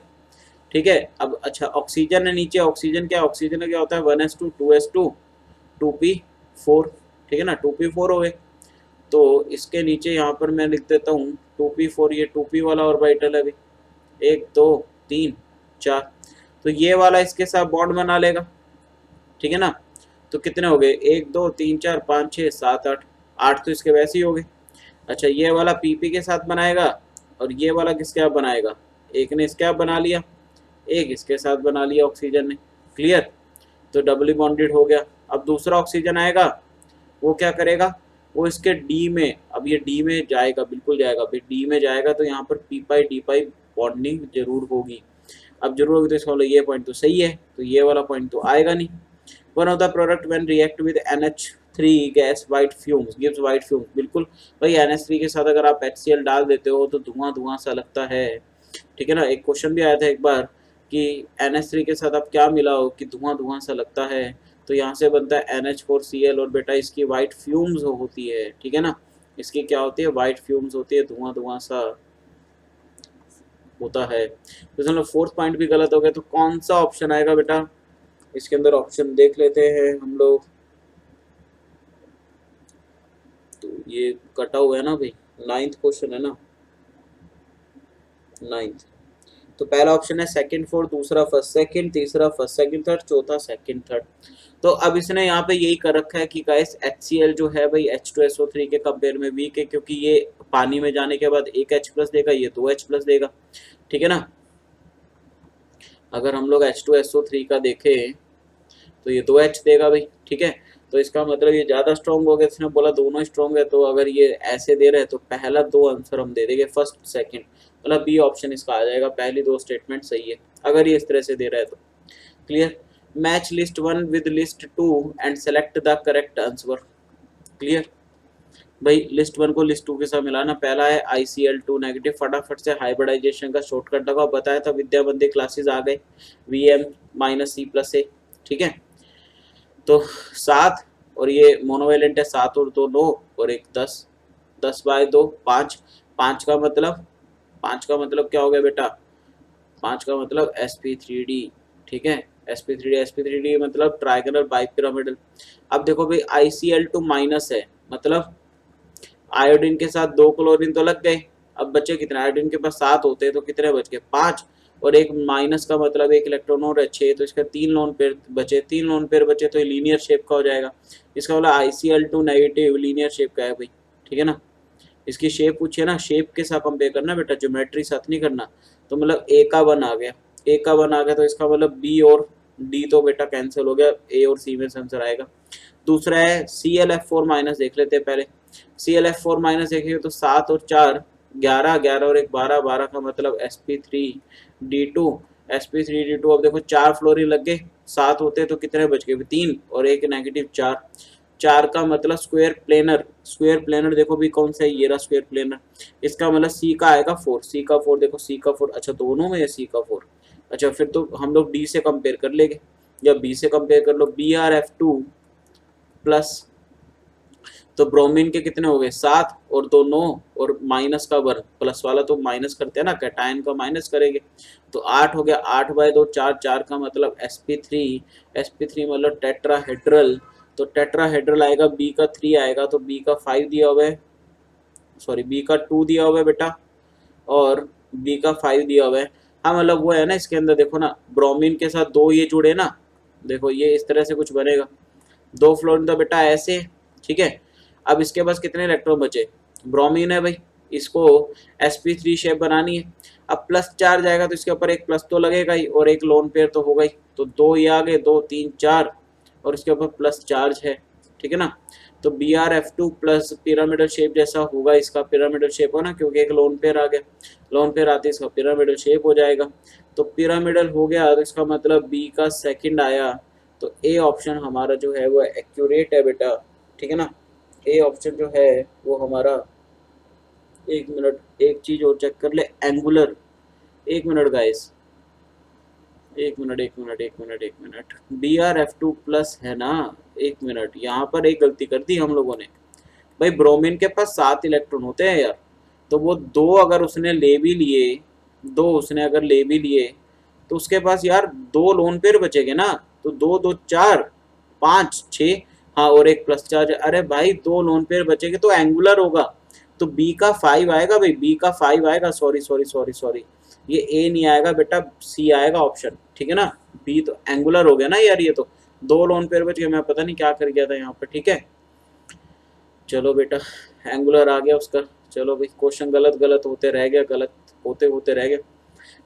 ठीक है। अब अच्छा ऑक्सीजन है नीचे, ऑक्सीजन का क्या होता है? 1s2, 2s2, 2p4, ठीक है ना, 2p4 हो गए। तो इसके नीचे यहाँ पर मैं लिख देता हूँ 2p4, ये 2p वाला ऑर्बिटल है अभी, 1 2 3 4। तो ये वाला इसके साथ बॉन्ड बना लेगा, ठीक है ना। तो कितने हो गए, 1 2 3 4 5 6 7 8, 8 तो इसके वैसे ही हो गए। अच्छा ये वाला पीपी के साथ बनाएगा और ये वाला किसके साथ बनाएगा, एक ने इसके साथ बना लिया, एक इसके साथ बना लिया ऑक्सीजन ने, क्लियर। तो डबली बॉन्डेड हो गया। अब दूसरा ऑक्सीजन आएगा, वो क्या करेगा, वो इसके डी में, अब ये डी में जाएगा, बिल्कुल जाएगा भाई, डी में जाएगा तो यहाँ पर पी पाई डी पाई बॉन्डिंग जरूर होगी। अब जरूर होगी तो इसका मतलब ये पॉइंट तो सही है, तो ये वाला पॉइंट तो आएगा नहीं। One of the product when react with NH3 gas white fumes gives white fumes, बिल्कुल भाई NH3 के साथ अगर आप HCl डाल देते हो तो धुआं धुआं सा लगता है, ठीक है ना। एक क्वेश्चन भी आया था एक बार कि NH3 के साथ आप क्या मिलाओ कि धुआं धुआं सा लगता है, तो यहाँ से बनता है NH4Cl और बेटा इसकी वाइट फ्यूम्स होती है, ठीक है ना। इसकी क्या होती है, वाइट फ्यूम्स होती है, धुआं धुआं सा होता है। तो चलो फोर्थ पॉइंट भी गलत हो गया, तो कौन सा ऑप्शन आएगा बेटा इसके अंदर, ऑप्शन देख लेते हैं हम लोग। तो ये कटा हुआ है ना भाई, 9th क्वेश्चन है ना, 9th। तो पहला ऑप्शन है सेकंड फोर्थ, दूसरा फर्स्ट सेकंड, तीसरा फर्स्ट सेकंड थर्ड, चौथा सेकंड थर्ड। तो अब इसने यहाँ पे यही कर रखा है कि गाइस HCl जो है भाई H2SO3 के कंपेयर में वीक है, क्योंकि ये पानी में जाने के बाद एक H प्लस देगा, ये 2H प्लस देगा, ठीक है ना। अगर हम लोग H2SO3 का देखें तो ये 2H देगा भाई, ठीक है। तो इसका मतलब ये ज़्यादा स्ट्रॉन्ग हो गया, इसने बोला दोनों स्ट्रॉन्ग है, तो अगर ये ऐसे दे रहे हैं तो पहला दो आंसर हम दे देंगे, फर्स्ट सेकंड, मतलब बी ऑप्शन इसका आ जाएगा, पहली दो स्टेटमेंट सही है अगर ये इस तरह से दे रहा है तो, clear. Match list 1 with list 2 and select the correct answer, clear. भाई लिस्ट 1 को लिस्ट 2 के साथ मिलाना, पहला है ICl2 नेगेटिव, फटाफट से हाइब्रिडाइजेशन का शॉर्टकट लगाओ, बताया था विद्याबंदी क्लासेस आ गए, VM-C+A, ठीक है। तो 7 और ये मोनोवेलेंट है, 7 और 2 9 और 1 10, 10/2 5, 5 का मतलब, 5 का मतलब क्या हो गया बेटा, 5 का मतलब sp3d, ठीक है। sp3d मतलब ट्राइगोनल बाइपिरामिडल। अब देखो भाई ICl2 माइनस है, मतलब आयोडीन के साथ 2 क्लोरीन तो लग गए, अब बचे कितने, आयोडीन के पास 7 होते हैं तो कितने बच गए, 5, और एक माइनस का मतलब एक इलेक्ट्रॉन और 6, तो इसका 3 लोन पेयर बचे, 3 लोन पेयर बचे तो लीनियर शेप का हो जाएगा। इसका मतलब ICl2 नेगेटिव लीनियर शेप का है भाई, ठीक है ना। इसकी शेप पूछिए ना, शेप के साथ कंपेयर करना बेटा, ज्योमेट्री साथ नहीं करना। तो मतलब A का 1 आ गया, A का 1 आ गया, तो इसका मतलब B और D तो बेटा कैंसिल हो गया, A और C में से आंसर आएगा। दूसरा है ClF4 माइनस, देख लेते हैं पहले। ClF4 माइनस देखेंगे तो 7 और 4 11, 11 और 1 12, 12 का मतलब sp3d2, sp3d2। अब देखो 4 फ्लोरीन लग गए, 7 होते तो कितने बच गए, 3 और 1 नेगेटिव 4, 4 का मतलब स्क्वायर प्लेनर, स्क्वायर प्लेनर देखो भी कौन सा है, ये रहा स्क्वायर प्लेनर, इसका मतलब C का आएगा 4, C का 4, देखो C का 4, अच्छा दोनों में है C का 4। अच्छा फिर तो हम लोग D से कंपेयर कर लेंगे, जब B से कंपेयर कर लो, BrF2 प्लस, तो ब्रोमीन के कितने हो गए 7 और 2 9 और माइनस का 1, प्लस वाला तो माइनस करते हैं ना, कैटायन का माइनस करेंगे, तो 8 हो गया, 8/2 4, 4 का मतलब sp3, sp3 मतलब टेट्राहेड्रल, तो टेट्राहेड्रल आएगा, B का 3 आएगा, तो B का 5 दिया हुआ है, सॉरी B का 2 दिया हुआ है बेटा, और B का 5 दिया हुआ है। हाँ मतलब वो है ना, इसके अंदर देखो ना, ब्रोमीन के साथ 2 ये जुड़े ना, देखो ये इस तरह से कुछ बनेगा, 2 फ्लोरीन तो बेटा ऐसे, ठीक है। अब इसके पास कितने इलेक्ट्रॉन बचे, ब्रोमीन है भाई, इसको sp3 शेप बनानी है, अब प्लस चार्ज आएगा तो इसके ऊपर एक प्लस तो लगेगा ही, और एक लोन पेयर तो होगा ही, तो 2 ये आ गए, 2 3 4 और इसके ऊपर प्लस चार्ज है, ठीक है ना। तो BrF2 प्लस पिरामिडल शेप जैसा होगा, इसका पिरामिडल शेप हो ना, क्योंकि एक लोन पेयर आ गया, लोन पेयर आते इसका पिरामिडल शेप हो जाएगा, तो पिरामिडल हो गया, तो इसका मतलब B का सेकंड आया, तो A ऑप्शन हमारा जो है वो एक्यूरेट है बेटा, ठीक है ना। A ऑप्शन जो है वो हमारा, एक मिनट एक चीज और चेक कर ले, एंगुलर, एक मिनट गाइस, एक मिनट एक मिनट एक मिनट एक मिनट, BrF2 प्लस है ना, एक मिनट, यहाँ पर एक गलती कर दी हम लोगों ने भाई, ब्रोमीन के पास 7 इलेक्ट्रॉन होते हैं यार, तो वो 2 अगर उसने ले भी लिए, 2 उसने अगर ले भी लिए, तो उसके पास यार 2 लोन पेयर बचेंगे ना, तो 2 2 4 5 6, हाँ और एक प्लस चार्ज, अरे भाई 2 लोन पेयर बचेंगे तो एंगुलर होगा, तो B का 5 आएगा भाई, B का 5 आएगा, सॉरी सॉरी सॉरी सॉरी, ये ए नहीं आएगा बेटा, सी आएगा ऑप्शन, ठीक है ना। बी तो एंगुलर हो गया ना यार, ये तो दो लोन पेयर बच गए, मैं पता नहीं क्या कर गया था यहाँ पर, ठीक है। चलो बेटा एंगुलर आ गया उसका। चलो भाई क्वेश्चन गलत गलत होते रह गया, गलत होते होते रह गया।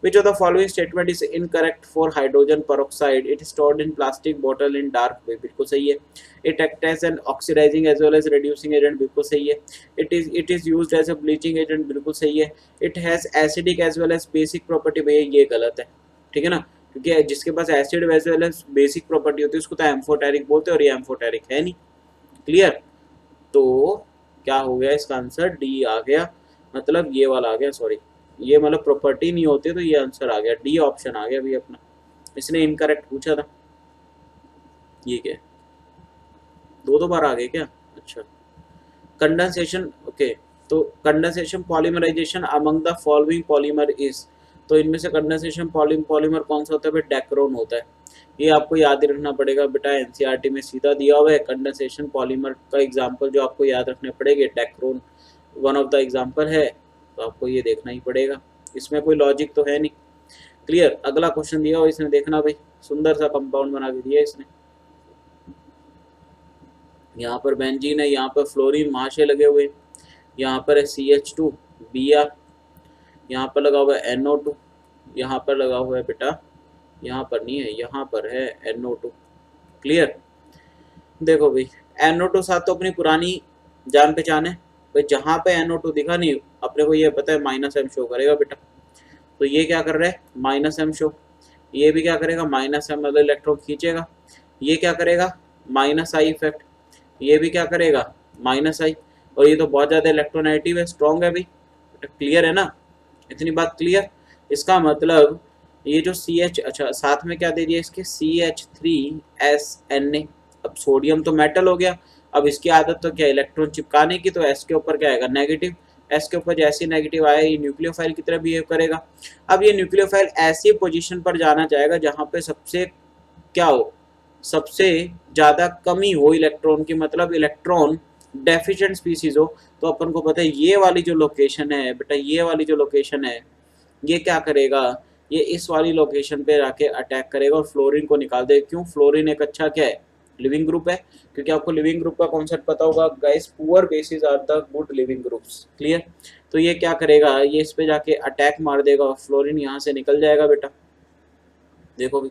Which of the following statement is incorrect for hydrogen peroxide? It is stored in plastic bottle in dark way, बिल्कुल सही है। It acts as an oxidizing as well as reducing agent, बिल्कुल सही है। It is used as a bleaching agent, बिल्कुल सही है। It has acidic as well as basic property, भैया ये गलत है, ठीक है ना, क्योंकि जिसके पास acid as well as basic property होती है उसको तो एम्फोटेरिक बोलते हैं, और ये एम्फोटेरिक है नहीं। क्लियर। तो क्या हो गया, इसका आंसर डी आ गया, मतलब ये वाला आ गया, सॉरी ये मतलब प्रॉपर्टी नहीं होती, तो ये आंसर आ गया, डी ऑप्शन आ गया भाई अपना। इसने इनकरेक्ट पूछा था। ये क्या, दो बार आ गए क्या, अच्छा। Condensation, okay. तो condensation polymerization among the following polymer is, तो इनमें से कंडेंसेशन पॉलीमर कौन सा होता है, डेक्रोन होता है। ये आपको याद ही रखना पड़ेगा बेटा, एनसीईआरटी में सीधा दिया हुआ है कंडेंसेशन पॉलीमर का एग्जांपल जो आपको याद रखने पड़ेंगे, Dacron one of the example है, तो आपको ये देखना ही पड़ेगा, इसमें कोई लॉजिक तो है नहीं। क्लियर। अगला क्वेश्चन दिया हुआ इसने, देखना भाई, सुंदर सा कंपाउंड बना के दिया इसने। यहाँ पर बेंजीन है, यहाँ पर फ्लोरीन महाशय लगे हुए, यहाँ पर है CH2 Br, यहाँ पर लगा हुआ है NO2, यहाँ पर लगा हुआ है बेटा, यहाँ पर नहीं है, यहाँ पर है NO2। क्लियर। देखो भाई NO2 साथ तो अपनी पुरानी जान पहचान है भाई, जहाँ पे NO2 दिखा नहीं अपने को ये पता है -m शो करेगा बेटा। तो ये क्या कर रहा है, -m शो, ये भी क्या करेगा, -m मतलब इलेक्ट्रॉन खींचेगा, ये क्या करेगा, -I इफेक्ट, ये भी क्या करेगा, -I, और ये तो बहुत ज्यादा इलेक्ट्रोनेगेटिव है, स्ट्रॉन्ग है भाई। क्लियर है ना, इतनी बात क्लियर। इसका मतलब ये जो CH, अच्छा साथ में क्या दे दिया इसके, CH3SNA। अब सोडियम तो मेटल हो गया, अब इसकी आदत तो क्या, इलेक्ट्रॉन चिपकाने की, तो S के ऊपर क्या आएगा, नेगेटिव। S के ऊपर जैसे नेगेटिव आया ये न्यूक्लियोफाइल की तरह बिहेव करेगा। अब ये न्यूक्लियोफाइल ऐसी पोजीशन पर जाना चाहेगा जहां पे सबसे क्या हो, सबसे ज्यादा कमी हो इलेक्ट्रॉन की, मतलब इलेक्ट्रॉन डेफिशिएंट स्पीसीज हो। तो अपन को पता है ये वाली जो लोकेशन है बेटा, ये वाली जो लोकेशन है, ये क्या करेगा, ये इस वाली लोकेशन पे जाके अटैक करेगा और फ्लोरीन को निकाल देगा। क्यों, फ्लोरीन एक अच्छा क्या है, लिविंग ग्रुप है, क्योंकि आपको लिविंग ग्रुप का कॉन्सेप्ट पता होगा guys, poor bases are the good leaving groups. Clear. तो ये क्या करेगा, ये इस पे जाके अटैक मार देगा और फ्लोरीन यहाँ से निकल जाएगा बेटा। देखो भी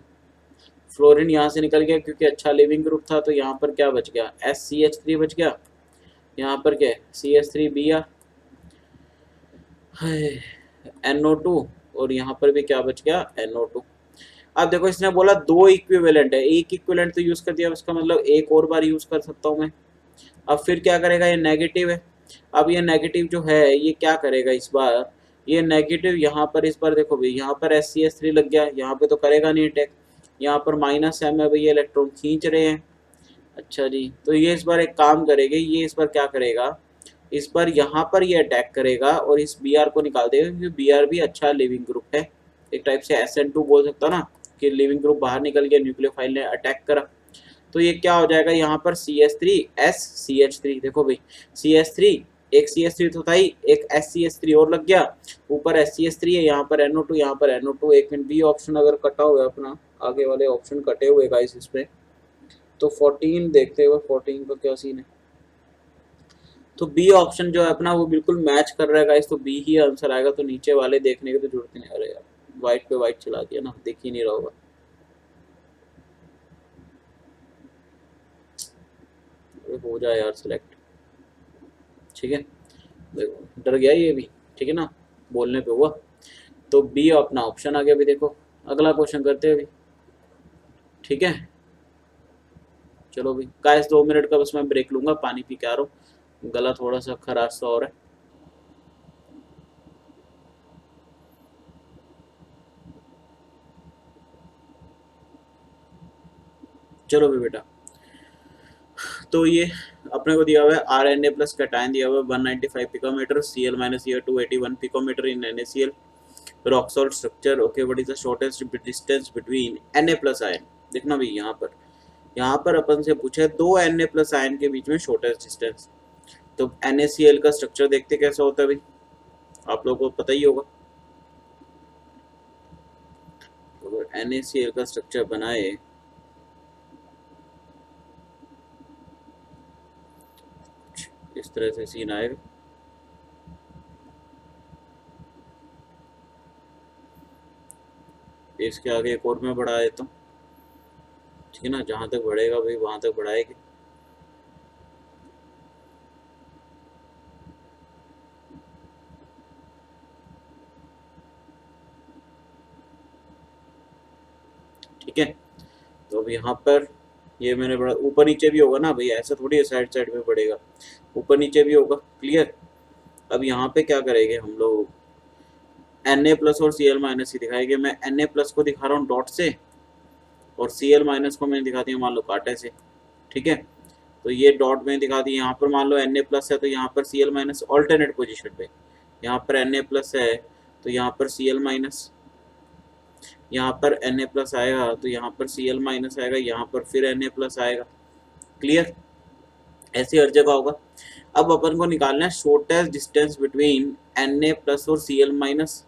फ्लोरीन यहाँ से निकल गया क्योंकि अच्छा लिविंग ग्रुप था, तो यहाँ पर क्या बच गया, SCH3 बच गया, यहाँ पर क्या है CH3Br, NO2, और यहाँ पर भी क्या बच गया, NO2। अब देखो इसने बोला दो इक्विवेलेंट है, एक इक्विवेलेंट तो यूज कर दिया, उसका मतलब एक और बार यूज कर सकता हूँ मैं। अब फिर क्या करेगा, ये नेगेटिव है, अब ये नेगेटिव जो है ये क्या करेगा इस बार, ये नेगेटिव यहाँ पर इस बार देखो भाई, यहाँ पर SCH3 लग गया, यहाँ पे तो करेगा नहीं अटैक, यहाँ पर -m है भाई, ये इलेक्ट्रॉन खींच रहे हैं। अच्छा जी, तो ये इस बार एक काम करेगा, ये इस बार क्या करेगा, इस बार यहाँ पर ये अटैक करेगा और इस Br को निकाल देगा, क्योंकि Br भी अच्छा लिविंग ग्रुप है, एक टाइप से SN2 बोल सकता ना, कि लिविंग ग्रुप बाहर निकल गया, न्यूक्लियोफाइल ने अटैक करा। तो ये क्या हो जाएगा, यहाँ पर CH3 SCH3, देखो भाई CH3, एक CH3 तो था ही, एक SCH3 और लग गया, ऊपर SCH3 है, यहाँ पर NO2, यहाँ पर NO2। एक मिनट, बी ऑप्शन अगर कटा हुआ है अपना, आगे वाले ऑप्शन कटे हुए गाइस इसमें, तो 14 देखते हुए 14 का क्या सीन है, तो बी ऑप्शन जो है अपना वो बिल्कुल मैच कर रहा है गाइस, तो बी ही आंसर आएगा। तो नीचे वाले देखने की तो जरूरत नहीं, अरे यार व्हाइट पे व्हाइट चला दिया ना, देख ही नहीं रहा होगा, हो जाए यार सिलेक्ट, ठीक है। देखो डर गया ये भी, ठीक है ना, बोलने पे हुआ। तो बी अपना ऑप्शन आ गया अभी। देखो अगला क्वेश्चन करते हैं अभी, ठीक है। चलो भाई गाइस 2 मिनट का बस मैं ब्रेक लूंगा, पानी पी के आ रहा हूँ, गला थोड़ा सा खराश सा हो रहा है। चलो भी बेटा, तो ये अपने को दिया हुआ है RNA प्लस कैटायन दिया हुआ है 195 picometre, Cl minus ear 281 picometre in NaCl, rock salt structure. Okay, what is the shortest distance between Na plus ion. देखना भाई यहाँ पर अपन से पूछे दो Na प्लस आयन के बीच में शॉर्टेस्ट डिस्टेंस, तो NaCl का स्ट्रक्चर देखते कैसा होता है भाई, आप लोगों को पता ही होगा। अगर NaCl का स्ट्रक्चर बनाए इस तरह से सीन आएगा। इसके आगे एक और मैं बढ़ा देता हूँ, ठीक है ना, जहाँ तक बढ़ेगा भाई वहाँ तक बढ़ाएगी। ठीक है, तो अब यहाँ पर ये मैंने बढ़ा, ऊपर नीचे भी होगा ना भाई, ऐसा थोड़ी है साइड साइड में बढ़ेगा, ऊपर नीचे भी होगा। क्लियर। अब यहाँ पे क्या करेंगे हम लोग, Na+ और Cl- ही दिखाएंगे। मैं Na+ को दिखा रहा हूँ डॉट से और Cl- को मैंने दिखा दिया मान लो कांटे से। ठीक है, तो ये डॉट में दिखा दी। यहाँ पर मान लो Na+ है तो यहाँ पर Cl- ऑल्टरनेट पोजीशन पे, यहाँ पर Na+ है तो यहाँ पर Cl-, यहाँ पर Na+ आएगा तो यहाँ पर Cl- आएगा, यहाँ पर फिर Na+ आएगा। क्लियर, ऐसी हर जगह होगा। अब अपन को निकालना है शॉर्टेस्ट डिस्टेंस बिटवीन Na+ और Cl-।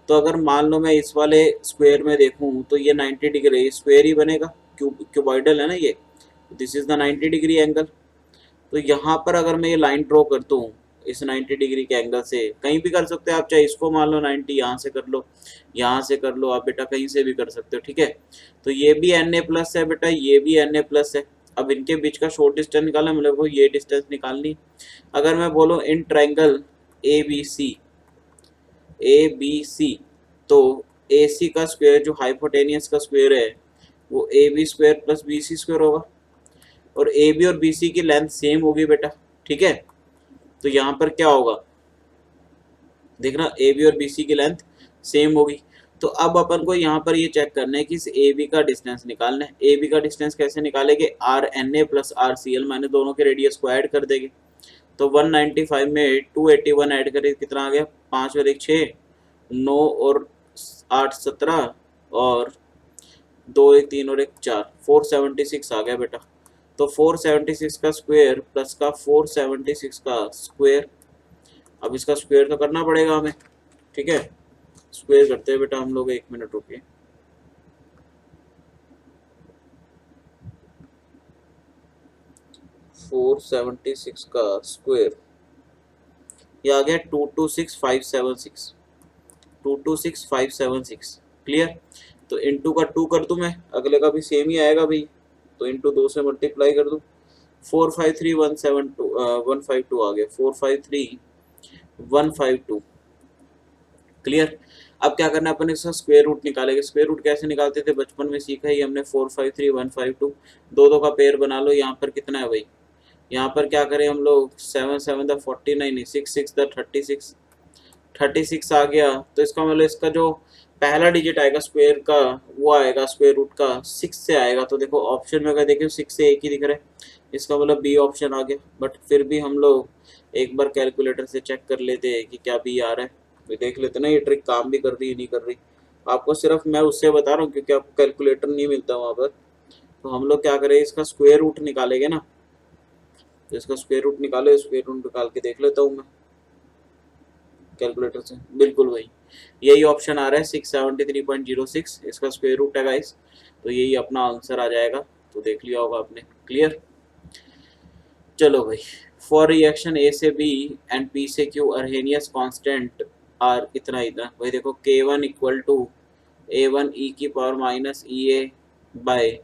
तो अगर मान लो मैं इस वाले स्क्वायर में देखूं तो ये 90 डिग्री स्क्वायर ही बनेगा, क्यूबॉइडल है ना ये, this is the 90 degree angle. तो यहाँ पर अगर मैं ये लाइन ड्रॉ करता हूँ इस 90 डिग्री के एंगल से, कहीं भी कर सकते हो आप, चाहे इसको मान लो 90, यहाँ से कर लो, यहाँ से कर लो, आप बेटा कहीं से भी कर सकते हो। ठीक है, तो ये भी Na+ है बेटा, ये भी Na+ है। अब इनके बीच का शॉर्ट डिस्टेंस निकालना, मतलब को ये डिस्टेंस निकालनी। अगर मैं बोलूँ in triangle A B C, तो AC का स्क्वायर जो हाइपोटेनियस का स्क्वायर है वो AB² + BC² होगा, और AB और BC की लेंथ सेम होगी बेटा। ठीक है, तो यहाँ पर क्या होगा देखना, AB और BC की लेंथ सेम होगी। तो अब अपन को यहाँ पर ये चेक करना है कि इस AB का डिस्टेंस निकालना है। AB का डिस्टेंस कैसे निकालेंगे, RNA + RCl- दोनों के रेडियस को ऐड कर देंगे। तो 195 में 281 ऐड करें कितना आ गया, 5 और 1 6, 9 और 8 17, और 2 1 3 और 1 4, 476 आ गया बेटा। तो 476 का स्क्वायर प्लस का 476 का स्क्वायर, अब इसका स्क्वायर तो करना पड़ेगा हमें। ठीक है, स्क्वायर करते हैं बेटा हम लोग, 1 मिनट रुकिए। फोर 476 का स्क्वायर ये आ गया 226576, 226576। क्लियर, तो इंटू का 2 कर दूं मैं, अगले का भी सेम ही आएगा भाई, तो इंटू 2 से मल्टीप्लाई कर दूं। 453172 152 आ गया, 453152। क्लियर, अब क्या करना है अपन इसका स्क्वायर रूट निकालेंगे। स्क्वायर रूट कैसे निकालते थे बचपन में सीखा ही हमने, 453152, दो का पेयर बना लो। यहाँ पर कितना है भाई, यहाँ पर क्या करें हम लोग, 7 7 द 49, 6 6 द 36, 36 आ गया। तो इसका मतलब इसका जो पहला डिजिट आएगा स्क्वायर का वो आएगा स्क्वायर रूट का 6 से आएगा। तो देखो ऑप्शन में अगर देखिए 6 से एक ही दिख रहा है, इसका मतलब बी ऑप्शन आ गया। बट फिर भी हम लोग एक बार कैलकुलेटर से चेक कर लेते हैं कि क्या बी आ रहा है, तो देख लेते ना ये ट्रिक काम भी कर रही है नहीं कर रही। आपको सिर्फ मैं उससे बता रहा हूँ क्योंकि आपको कैलकुलेटर नहीं मिलता वहाँ पर। तो हम लोग क्या करें, इसका स्क्वायर रूट निकालेंगे ना, तो इसका स्क्वायर रूट निकालो, स्क्वायर रूट निकाल के देख लेता हूँ मैं कैलकुलेटर से। बिल्कुल वही, यही ऑप्शन आ रहा है 673.06, इसका स्क्वायर रूट है गाइस, तो यही अपना आंसर आ जाएगा। तो देख लिया होगा आपने। क्लियर, चलो भाई, फॉर रिएक्शन ए से बी एंड बी से क्यू अर्हेनियस कांस्टेंट आर इतना इतना भाई, देखो K1 equal to A1 e की power minus EA by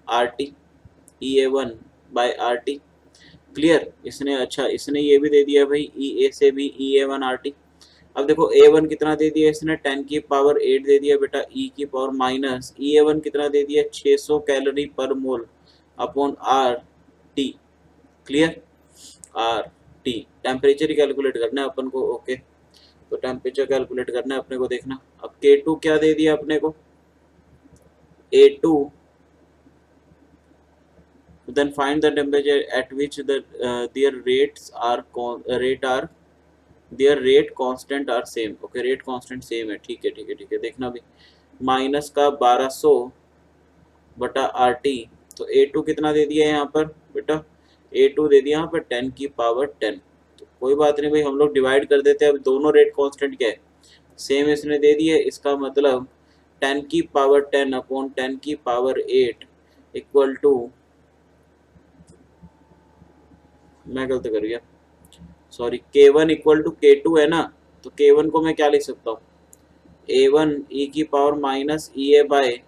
RT, EA1 by RT। Clear, इसने अच्छा इसने ये भी दे दिया भाई EA से भी EA1 RT। अब देखो A1 कितना दे दिया इसने, 10 की पावर 8 दे दिया बेटा, E की पावर माइनस EA1 कितना दे दिया, 600 calorie per mole upon RT। Clear, RT temperature ही कैलकुलेट करना है अपन को। ओके, तो टेम्परेचर कैलकुलेट करना है अपने को। देखना अब K2 क्या दे दिया अपने को, A2, then find the temperature at which their rates are their rate constant are same। Okay, rate constant same है, ठीक है ठीक है ठीक है। देखना भी माइनस का 1200 बटा RT, तो A2 कितना दे दिया यहाँ पर बेटा, A2 दे दिया यहाँ पर 10 की पावर 10। तो कोई बात नहीं भाई, हम लोग डिवाइड कर देते हैं। अब दोनों रेट कांस्टेंट क्या है, सेम इसने दे दिए, इसका मतलब 10 अपॉन 10⁸ इक्वल टू, मैं गलत कर गया, sorry, K1 equal to K2 है ना, तो K1 को मैं क्या लिख सकता हूँ, A1 e की power minus EA by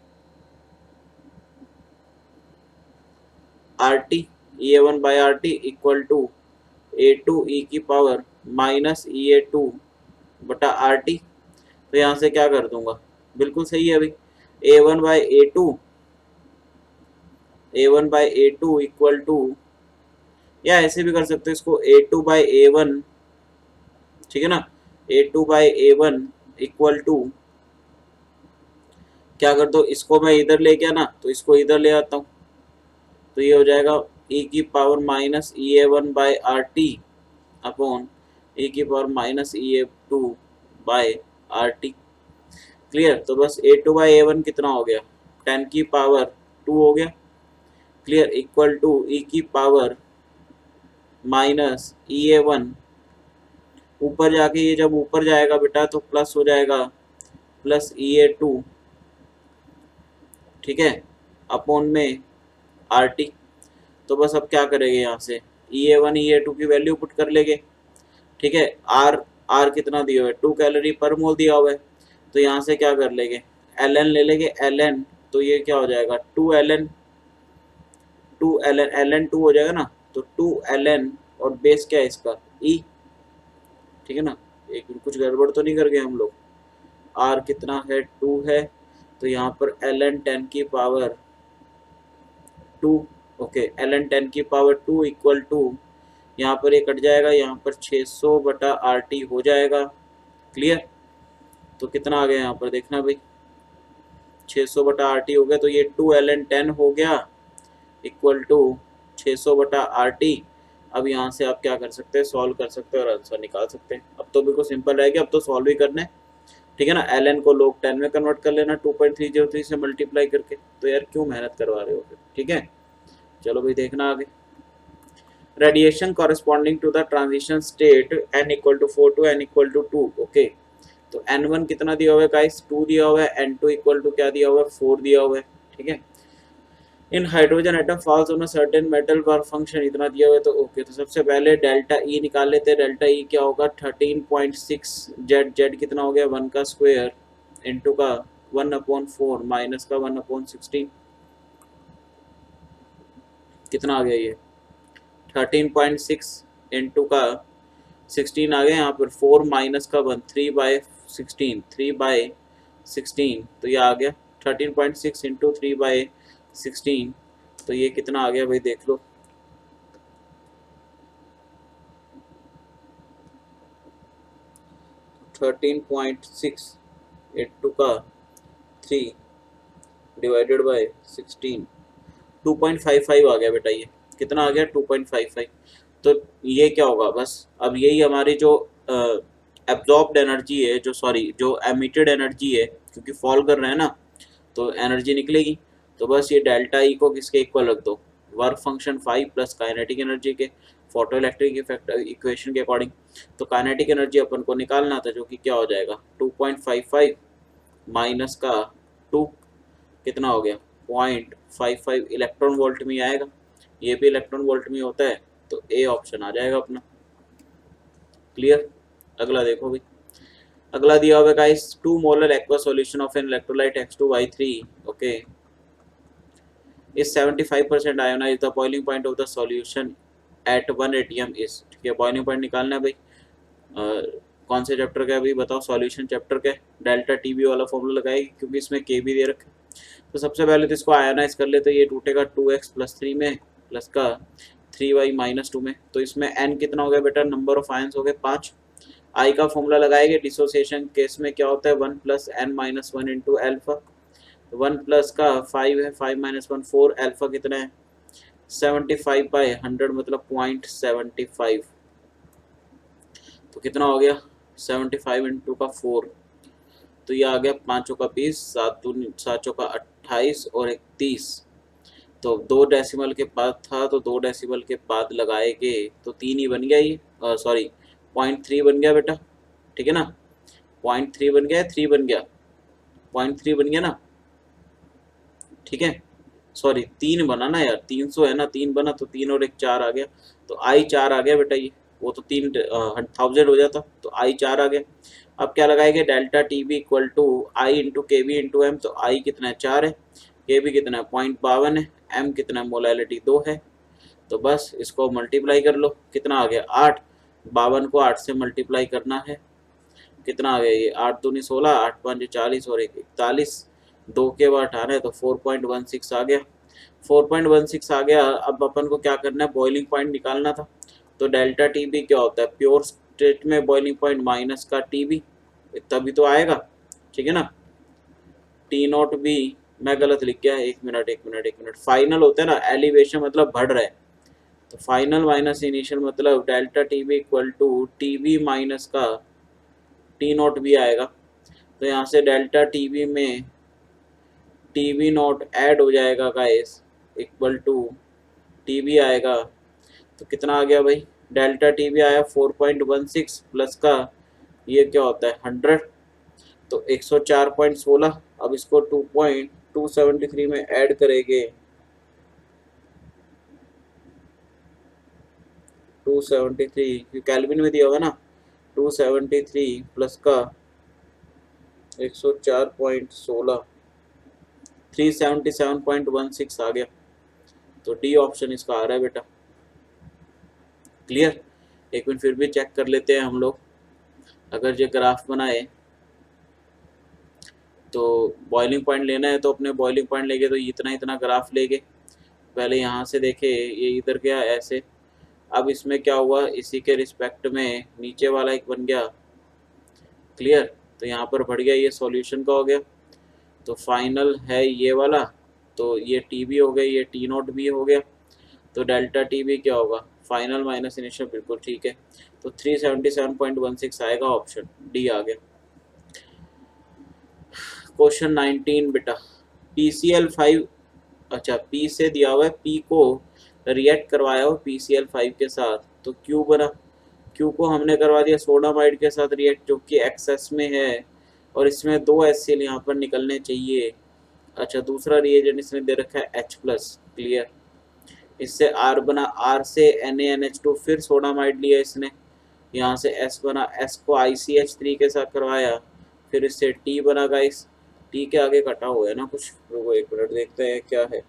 RT, EA1 by RT equal to A2 e की पावर माइनस EA2 बटा RT। तो यहाँ से क्या कर दूंगा, बिल्कुल सही है अभी, A1 bye A2 equal to, या ऐसे भी कर सकते हो इसको, A2 बाय A1, ठीक है ना, A2 bye A1 equal to, क्या कर दो, इसको मैं इधर ले गया ना, तो इसको इधर ले आता हूँ, तो ये हो जाएगा e की power minus EA1 by RT upon e की power minus EA2 by RT। Clear, तो बस A2 बाय A1 कितना हो गया, 10⁻² हो गया। क्लियर, इक्वल टू e की पावर माइनस EA1, ऊपर जाके ये जब ऊपर जाएगा बेटा तो प्लस हो जाएगा, प्लस EA2, ठीक है, अपॉन में RT। तो बस अब क्या करेंगे, यहाँ से EA1 EA2 की वैल्यू पुट कर लेंगे, ठीक है। R कितना दिया हुआ है, 2 कैलोरी पर मोल दिया हुआ है, तो यहाँ से क्या कर लेंगे, ln ले लेंगे, ln, तो ये क्या हो जाएगा, 2 ln 2 हो जाएगा ना, तो 2 ln, और बेस क्या है इसका, E, ठीक है ना, एक कुछ गड़बड़ तो नहीं कर गए हम लोग, R कितना है, 2 है, तो यहाँ पर ln 10⁻², okay, ln 10⁻² equal to, यहाँ पर ये कट जाएगा, यहाँ पर 600 बटा RT हो जाएगा। क्लियर, तो कितना आ गया यहाँ पर देखना भाई, 600 बटा RT हो गया, तो ये 2 ln 10 हो गया इक्वल टू 600 बटा RT। अब यहाँ से आप क्या कर सकते हैं, सॉल्व कर सकते हैं और आंसर निकाल सकते हैं। अब तो बिल्कुल सिंपल रहेगा, अब तो सॉल्व ही करना है, ठीक है ना। ln को लोग 10 में कन्वर्ट कर लेना 2.303 से मल्टीप्लाई करके, तो यार क्यों मेहनत करवा रहे हो फिर, ठीक है। चलो भाई देखना आगे, radiation corresponding to the transition state n equal to 4 to n equal to 2, okay. तो n1 कितना दिया हुआ है गाइस, 2 दिया हुआ है, n2 इक्वल टू क्या दिया हुआ है, 4 दिया हुआ है, ठीक है। इन hydrogen atom falls on a certain metal work function, इतना दिया हुआ है, तो ओके। तो सबसे पहले डेल्टा ई निकाल लेते हैं, डेल्टा ई क्या होगा, 13.6 जेड कितना हो गया, 1 का स्क्वायर इंटू का 1/4 माइनस का 1/16, कितना आ गया ये 13.6 इंटू का 16 आ गया, यहाँ पर 4 माइनस का 1, 3/16, तो ये आ गया 13.6 इंटू 3/16, तो ये कितना आ गया भाई देख लो, 13.6 इंटू का 3 डिवाइडेड बाय 16, 2.55 आ गया बेटा, ये कितना आ गया 2.55। तो ये क्या होगा, बस अब यही हमारी जो एब्जॉर्ब्ड एनर्जी है, जो सॉरी जो एमिटेड एनर्जी है, क्योंकि फॉल कर रहे हैं ना तो एनर्जी निकलेगी, तो बस ये डेल्टा ई को किसके इक्वल रख दो, work function 5 plus kinetic energy के फोटो इलेक्ट्रिक इफेक्ट इक्वेशन के अकॉर्डिंग। तो काइनेटिक एनर्जी अपन को निकालना था, जो कि क्या हो जाएगा 2.55 माइनस का 2, कितना हो गया 0.55 इलेक्ट्रॉन वोल्ट में आएगा, ये भी इलेक्ट्रॉन वोल्ट में होता है, तो ए ऑप्शन आ जाएगा अपना। क्लियर, अगला देखो भाई, अगला दिया हुआ guys 2 molar aqua solution of an electrolyte X2Y3, okay, is 75% ionize, the boiling point of the solution at 1 atm is, ठीक है। बॉइलिंग पॉइंट निकालना है भाई, कौन से चैप्टर का है भाई बताओ, सॉल्यूशन चैप्टर का, डेल्टा टीबी वाला फॉर्मूला लगाएगी, क्योंकि इसमें के भी दे रखे। तो सबसे पहले तो इसको आयोनाइज कर ले, तो ये टूटेगा 2x + 3 में, प्लस का 3y - 2 में, तो इसमें n कितना हो गया बेटा, नंबर ऑफ आयंस हो गए 5। आई का फॉर्मूला लगाएंगे, डिसोसिएशन केस में क्या होता है 1 + n - 1 इंटू एल्फा, 1 प्लस का 5 है, 5 - 1 4, एल्फा कितना है 75/100 मतलब 0.75, तो कितना हो गया 75 इंटू का 4, तो ये आ गया 5 का 20, 7 का 28 और 31, तो 2 डेसिमल के बाद था, तो 2 डेसिमल के बाद लगाएंगे तो 3 ही बन गया, ये सॉरी 0.3 बन गया बेटा, ठीक है ना, 0.3 बन गया, 3 बन गया, 0.3 बन गया ना, ठीक है, सॉरी 3 बना ना यार, 300 है ना, 3 बना तो 3 और 1 4 आ गया, तो आई 4 आ गया बेटा, ये वो तो 3,000 हो जाता, तो आई 4 आ गया। अब क्या लगाएंगे, delta T B equal to I into K B into M, तो आई कितना है 4 है, के बी कितना है 0.52 है, एम कितना है मोलैलिटी 2 है, तो बस इसको मल्टीप्लाई कर लो, कितना आ गया 8, 52 को 8 से मल्टीप्लाई करना है, कितना आ गया ये 8 दूनी 16, 8 5 40 और 1 41, 2 के बाद 18 है तो 4.16 आ गया, 4.16 आ गया। अब अपन को क्या करना है, बॉइलिंग पॉइंट निकालना था, तो डेल्टा टी बी क्या होता है, प्योर स्टेट में बॉइलिंग पॉइंट माइनस का टी बी, तभी तो आएगा, ठीक है ना, टी नॉट बी, मैं गलत लिख गया, एक मिनट, फाइनल होता है ना, एलिवेशन मतलब बढ़ रहा है, तो फाइनल माइनस इनिशियल मतलब delta T B equal to T B minus का टी नॉट भी आएगा, तो यहाँ से डेल्टा टी बी में टी बी नॉट ऐड हो जाएगा guys, equal to T B आएगा, तो कितना आ गया भाई, डेल्टा टी बी आया 4.16 प्लस का ये क्या होता है 100, तो 104.16, अब इसको 2.273 में ऐड करेंगे, 273 कैल्विन में दिया होगा ना, 273 प्लस का 104.16, 377.16 आ गया, तो डी ऑप्शन इसका आ रहा है बेटा, क्लियर। एक मिनट फिर भी चेक कर लेते हैं हम लोग, अगर ये ग्राफ बनाए तो बॉइलिंग पॉइंट लेना है तो अपने बॉइलिंग पॉइंट लेके तो इतना इतना ग्राफ लेके, पहले यहाँ से देखे ये इधर गया ऐसे, अब इसमें क्या हुआ, इसी के रिस्पेक्ट में नीचे वाला एक बन गया, क्लियर, तो यहाँ पर बढ़ गया, ये सॉल्यूशन का हो गया, तो फाइनल है ये वाला, तो ये टी बी हो गया, ये टी नॉट भी हो गया, तो डेल्टा टी बी क्या होगा, फाइनल माइनस इनिशियल, बिल्कुल ठीक है, तो 377.16 आएगा, ऑप्शन डी आ गया। क्वेश्चन 19 बेटा, PCl5, अच्छा पी से दिया हुआ है, पी को रिएक्ट करवाया हो PCl5 के साथ, तो क्यू बना, क्यू को हमने करवा दिया सोडामाइड के साथ रिएक्ट जो कि एक्सेस में है, और इसमें 2 HCl यहाँ पर निकलने चाहिए, अच्छा दूसरा रिएजेंट इसने दे रखा है H प्लस, क्लियर, इससे R बना, R से NaNH2, फिर सोडामाइड लिया इसने, यहाँ से S बना, S को ICH3 के साथ करवाया, फिर इससे T बना गाइस, T के आगे कटा हुआ है ना कुछ, रुको एक मिनट देखते हैं क्या है,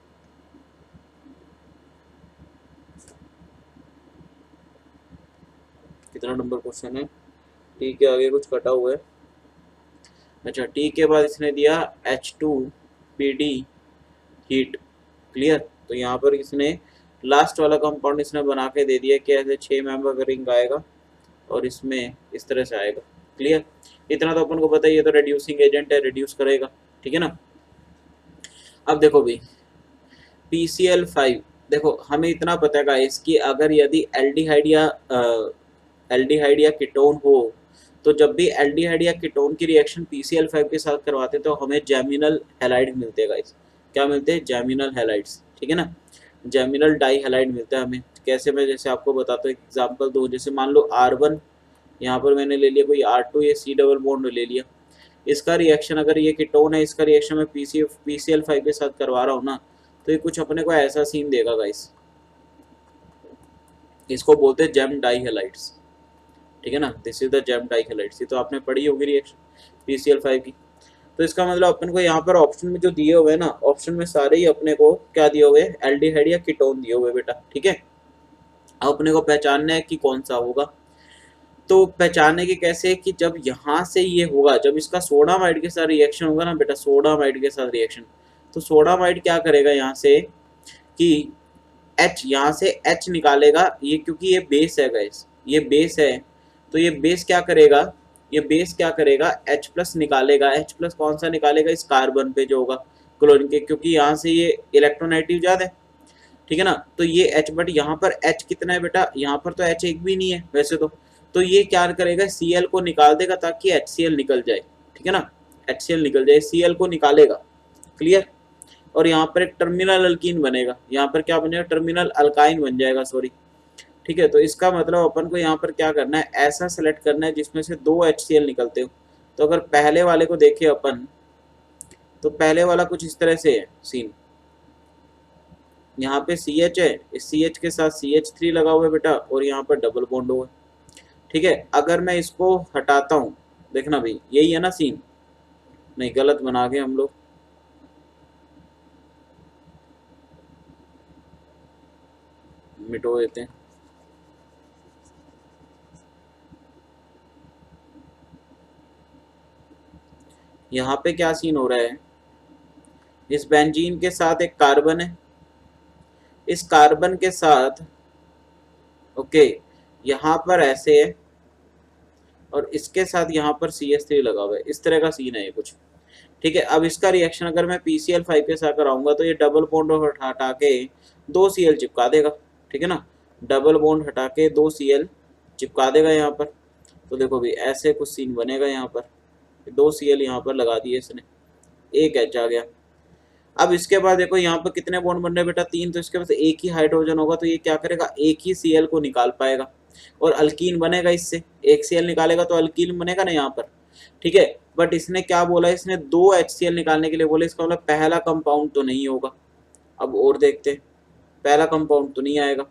कितना नंबर क्वेश्चन है, T के आगे कुछ कटा हुआ है, अच्छा T के बाद इसने दिया H2PD हीट, क्लियर, तो यहाँ पर इसने लास्ट वाला कंपाउंड इसने बना के दे दिया कि ऐसे 6 मेंबर का रिंग आएगा और इसमें इस तरह से आएगा, क्लियर, इतना तो अपन को पता ही है, तो रिड्यूसिंग एजेंट है, रिड्यूस करेगा, ठीक है ना। अब देखो भाई PCl5, देखो हमें इतना पता है गाइस कि अगर यदि एल्डिहाइड या कीटोन हो, तो जब भी एल्डिहाइड या कीटोन की रिएक्शन PCl5 के साथ करवाते हैं तो हमें जैमिनल हैलाइड मिलते हैं गाइस, क्या मिलते हैं, जैमिनल हैलाइड्स, ठीक है ना, जैमिनल डाई हैलाइड मिलता है हमें, कैसे, मैं जैसे आपको बताता हूँ एग्जांपल दो, जैसे मान लो R1 यहाँ पर मैंने ले लिया, कोई R2 ये C डबल बॉन्ड ले लिया, इसका रिएक्शन अगर ये कीटोन है, इसका रिएक्शन मैं PCl5 के साथ करवा रहा हूँ ना, तो ये कुछ अपने को ऐसा सीन देगा गाइस, इसको बोलते हैं जेम डाई हैलाइड्स, ठीक है ना, this is the gem dihalides, ये तो आपने पढ़ी होगी रिएक्शन PCl5 की, तो इसका मतलब अपन को यहाँ पर ऑप्शन में जो दिए हुए हैं ना, ऑप्शन में सारे ही अपने को क्या दिए हुए, एल्डिहाइड या कीटोन दिए हुए बेटा, ठीक है, अब अपने को पहचानना है कि कौन सा होगा, तो पहचानने के कैसे कि जब यहाँ से ये होगा, जब इसका सोडामाइड के साथ रिएक्शन होगा ना बेटा, सोडामाइड के साथ रिएक्शन, तो सोडामाइड क्या करेगा यहाँ से कि H, यहाँ से H निकालेगा, ये क्योंकि ये बेस है गाइस, ये बेस है, तो ये बेस क्या करेगा, ये बेस क्या करेगा, H प्लस निकालेगा, H प्लस कौन सा निकालेगा, इस कार्बन पे जो होगा क्लोरीन के, क्योंकि यहाँ से ये इलेक्ट्रोनेगेटिव ज्यादा है, ठीक है ना, तो ये H, बट यहाँ पर H कितना है बेटा, यहाँ पर तो H एक भी नहीं है वैसे तो ये क्या करेगा, Cl को निकाल देगा ताकि HCl निकल जाए, ठीक है ना, HCl निकल जाए, Cl को निकालेगा, क्लियर, और यहाँ पर एक टर्मिनल अल्कीन बनेगा, यहाँ पर क्या बनेगा, टर्मिनल अल्काइन बन जाएगा, सॉरी, ठीक है, तो इसका मतलब अपन को यहाँ पर क्या करना है, ऐसा सेलेक्ट करना है जिसमें से 2 HCl निकलते हो, तो अगर पहले वाले को देखें अपन, तो पहले वाला कुछ इस तरह से है सीन। यहाँ पे सी एच है, इस सी एच के साथ सी एच थ्री लगा हुआ है बेटा, और यहाँ पर डबल बॉन्ड हुआ है। ठीक है, अगर मैं इसको हटाता हूँ, देखना भाई यही है ना सीन, नहीं गलत बना के हम लोग, मिटो देते हैं। यहाँ पे क्या सीन हो रहा है, इस बेंजीन के साथ एक कार्बन है, इस कार्बन के साथ ओके यहाँ पर ऐसे है, और इसके साथ यहाँ पर सी एस थ्री लगा हुआ है, इस तरह का सीन है ये कुछ। ठीक है, अब इसका रिएक्शन अगर मैं PCl5 के साथ कराऊंगा तो ये डबल बॉन्ड हटा के 2Cl चिपका देगा। ठीक है ना, डबल बॉन्ड हटा के 2Cl चिपका देगा यहाँ पर। तो देखो भाई ऐसे कुछ सीन बनेगा यहाँ पर, 2Cl यहाँ पर लगा दिए इसने, एक H आ गया। अब इसके बाद देखो यहाँ पर कितने बॉन्ड बन रहे हैं बेटा, 3, तो इसके पास एक ही हाइड्रोजन होगा, तो ये क्या करेगा, एक ही Cl को निकाल पाएगा और अल्कीन बनेगा इससे। एक Cl निकालेगा तो अल्कीन बनेगा ना यहाँ पर। ठीक है, बट इसने क्या बोला, इसने 2 HCl निकालने के लिए बोले, इसका मतलब पहला कंपाउंड तो नहीं होगा। अब और देखते हैं, पहला कंपाउंड तो नहीं आएगा।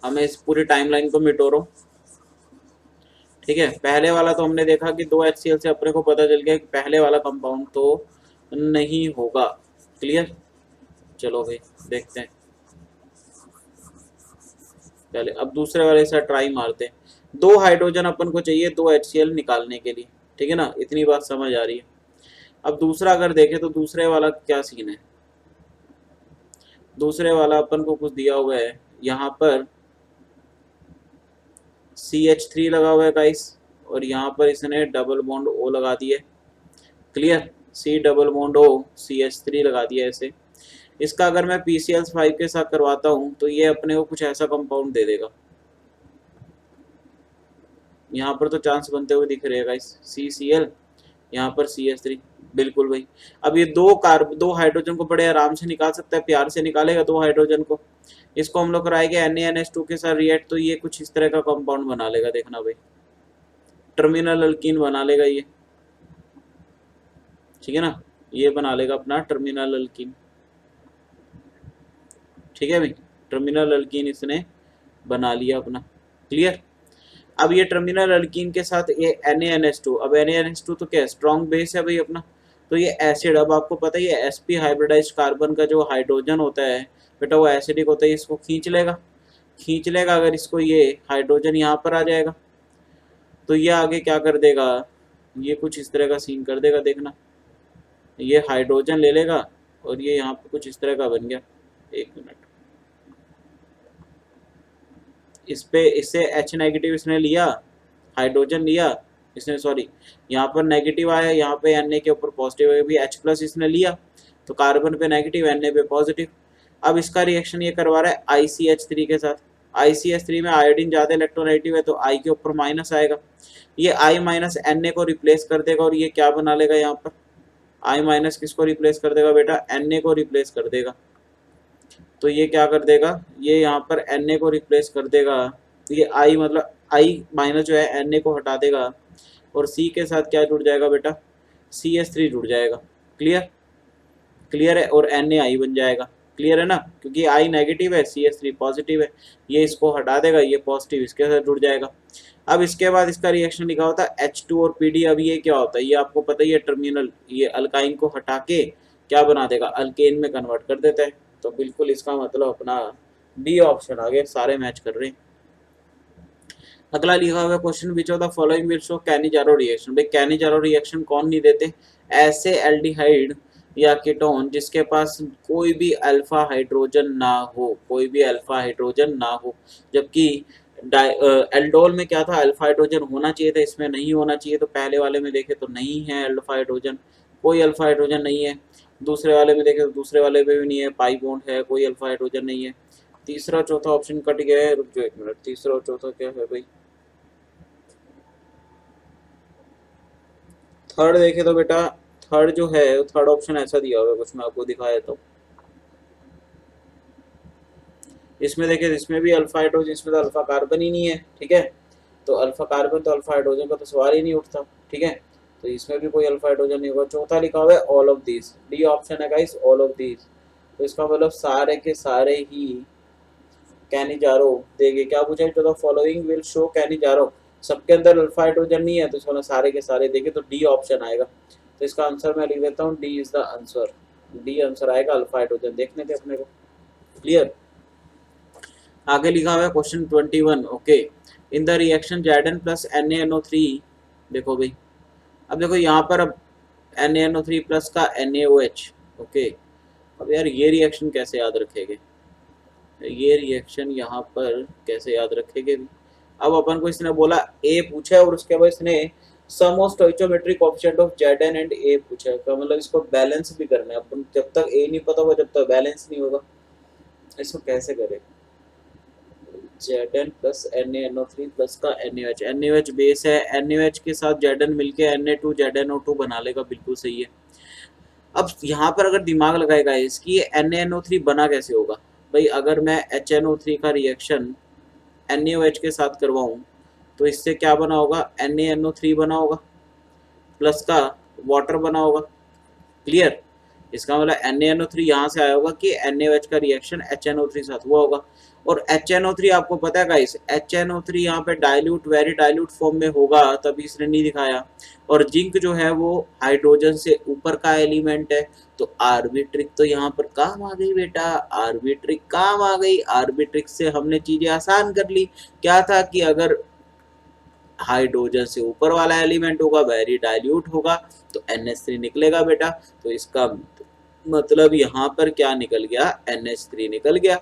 हमें इस पूरी टाइमलाइन को मिटोरो। ठीक है, पहले वाला तो हमने देखा कि 2 HCl से अपने को पता चल गया कि पहले वाला कंपाउंड तो नहीं होगा। क्लियर, चलो भाई देखते हैं पहले, अब दूसरे वाले से ट्राई मारते हैं। 2 हाइड्रोजन अपन को चाहिए 2 HCl निकालने के लिए। ठीक है ना, इतनी बात समझ आ रही है। अब दूसरा अगर देखें तो दूसरे वाला क्या सीन है, दूसरे वाला अपन को कुछ दिया हुआ है, यहाँ पर CH3 लगा हुआ है गाइस, और यहाँ पर इसने डबल बॉन्ड O लगा दिया है। Clear, C double bond O CH3 लगा दिया ऐसे। इसका अगर मैं PCl5 के साथ करवाता हूँ तो ये अपने को कुछ ऐसा कंपाउंड दे देगा। यहाँ पर तो चांस बनते हुए दिख रहे हैं गाइस, CCl, यहाँ पर CH3। बिल्कुल भाई, अब ये दो हाइड्रोजन को बड़े आराम से निकाल सकता है, प्यार से निकालेगा 2 हाइड्रोजन को। इसको हम लोग कराएंगे NaNH2 के साथ रिएक्ट, तो ये कुछ इस तरह का कंपाउंड बना लेगा, देखना भाई, टर्मिनल अल्कीन बना लेगा ये। ठीक है ना, ये बना लेगा अपना टर्मिनल अल्कीन। ठीक है भाई, टर्मिनल अल्कीन इसने बना लिया अपना। क्लियर, अब ये टर्मिनल अल्कीन के साथ ये NaNH2, अब NaNH2 तो क्या है, स्ट्रॉन्ग बेस है भाई अपना, तो ये एसिड, अब आपको पता है ये sp हाइब्रिडाइज कार्बन का जो हाइड्रोजन होता है बेटा वो एसिडिक होता है, इसको खींच लेगा, खींच लेगा। अगर इसको ये हाइड्रोजन यहाँ पर आ जाएगा तो ये आगे क्या कर देगा, ये कुछ इस तरह का सीन कर देगा, देखना ये हाइड्रोजन ले लेगा और ये यहाँ पे कुछ इस तरह का बन गया। एक मिनट, इस पे इससे H नेगेटिव इसने लिया, हाइड्रोजन लिया इसने, सॉरी यहाँ पर नेगेटिव आया, यहाँ पे Na के ऊपर पॉजिटिव है, भी H प्लस इसने लिया तो कार्बन पे नेगेटिव, Na पे पॉजिटिव। अब इसका रिएक्शन ये करवा रहा है ICH3 के साथ। ICH3 में आयोडीन ज़्यादा इलेक्ट्रोनेगेटिव है तो I के ऊपर माइनस आएगा, ये I माइनस Na को रिप्लेस कर देगा और ये क्या बना लेगा, यहाँ पर I माइनस किसको रिप्लेस कर देगा बेटा, Na को रिप्लेस कर देगा। तो ये क्या कर देगा, ये यहाँ पर Na को रिप्लेस कर देगा, तो ये I मतलब I माइनस जो है Na को हटा देगा और C के साथ क्या जुड़ जाएगा बेटा, CH3 जुड़ जाएगा। क्लियर, क्लियर है, और NaI बन जाएगा। क्लियर है ना, क्योंकि I नेगेटिव है CH3 पॉजिटिव है, ये इसको हटा देगा, ये पॉजिटिव इसके साथ जुड़ जाएगा। अब इसके बाद इसका रिएक्शन लिखा होता है H2 और PD। अब ये क्या होता है, ये आपको पता ही है, टर्मिनल ये अल्काइन को हटा के क्या बना देगा, अल्केन में कन्वर्ट कर देता है। तो बिल्कुल इसका मतलब अपना बी ऑप्शन आ गया, सारे मैच कर रहे हैं। अगला लिखा हुआ question, which of the following will show Cannizzaro reaction. भाई कैनिजारो रिएक्शन कौन नहीं देते, ऐसे एल्डिहाइड या कीटोन जिसके पास कोई भी अल्फा हाइड्रोजन ना हो, कोई भी अल्फा हाइड्रोजन ना हो। जबकि एल्डोल में क्या था, अल्फा हाइड्रोजन होना चाहिए था, इसमें नहीं होना चाहिए। तो पहले वाले में देखे तो नहीं है अल्फा हाइड्रोजन, कोई अल्फा हाइड्रोजन नहीं है। दूसरे वाले में देखे तो दूसरे वाले में भी नहीं है, पाई बॉन्ड है, कोई अल्फा हाइड्रोजन नहीं है। तीसरा चौथा ऑप्शन कट गया है, रुक जाओ एक मिनट, तीसरा और चौथा क्या है भाई, थर्ड देखे तो बेटा थर्ड जो है, थर्ड ऑप्शन ऐसा दिया हुआ है कुछ, मैं आपको दिखाया तो इसमें देखे, इसमें भी अल्फा हाइड्रोजन, इसमें तो अल्फा कार्बन ही नहीं है। ठीक है, तो अल्फा कार्बन तो अल्फा हाइड्रोजन का तो सवाल ही नहीं उठता। ठीक है, तो इसमें भी कोई अल्फा हाइड्रोजन नहीं होगा। चौथा लिखा हुआ है all of these, D option है गाइस ऑल ऑफ दीज। तो इसका मतलब सारे के सारे ही कैनिजारो देंगे। क्या पूछा है, the following will show Cannizzaro, सबके अंदर अल्फा हाइड्रोजन नहीं है तो इसका मतलब सारे के सारे देंगे, तो डी ऑप्शन आएगा। तो इसका आंसर मैं लिख देता हूँ, D is the answer, D answer आएगा अल्फा हाइड्रोजन। देखने थे अपने को, क्लियर। आगे लिखा हुआ है question 21, okay. In the reaction Zn plus NaNO3, देखो भाई, अब देखो यहाँ पर अब NaNO3 प्लस का NaOH, ओके। अब यार ये रिएक्शन कैसे याद रखेंगे, ये रिएक्शन यहाँ पर कैसे याद रखेंगे। अब अपन को इसने बोला ए पूछा है और उसके बाद इसने sum of stoichiometric coefficient of Zn and A पूछा है, तो मतलब इसको बैलेंस भी करना है अपन। जब तक ए नहीं पता होगा जब तक बैलेंस नहीं होगा। इसको कैसे करें, Zn प्लस NaNO3 प्लस का NaOH, NaOH बेस है, NaOH के साथ Zn मिलके Na2 ZnO2 बना लेगा, बिल्कुल सही है। अब यहाँ पर अगर दिमाग लगाएगा इसकी, NaNO3 बना कैसे होगा भाई, अगर मैं HNO3 का रिएक्शन NaOH के साथ करवाऊँ तो इससे क्या बना होगा, NaNO3 बना होगा प्लस का वाटर बना होगा, क्लियर। इसका मतलब NaNO3 यहाँ से आया होगा कि NaOH का रिएक्शन HNO3 साथ हुआ होगा। और HNO3 आपको पता है गाइस, HNO3 यहाँ पे डाइल्यूट, वेरी डाइल्यूट फॉर्म में होगा, तभी इसने नहीं दिखाया। और जिंक जो है वो हाइड्रोजन से ऊपर का एलिमेंट है, तो आर्बिट्रिक तो यहाँ पर काम आ गई बेटा, आर्बिट्रिक काम आ गई। आर्बिट्रिक से हमने चीजें आसान कर ली। क्या था कि अगर हाइड्रोजन से ऊपर वाला एलिमेंट होगा, वेरी डाइल्यूट होगा, तो NH3 निकलेगा बेटा। तो इसका मतलब यहाँ पर क्या निकल गया, NH3 निकल गया।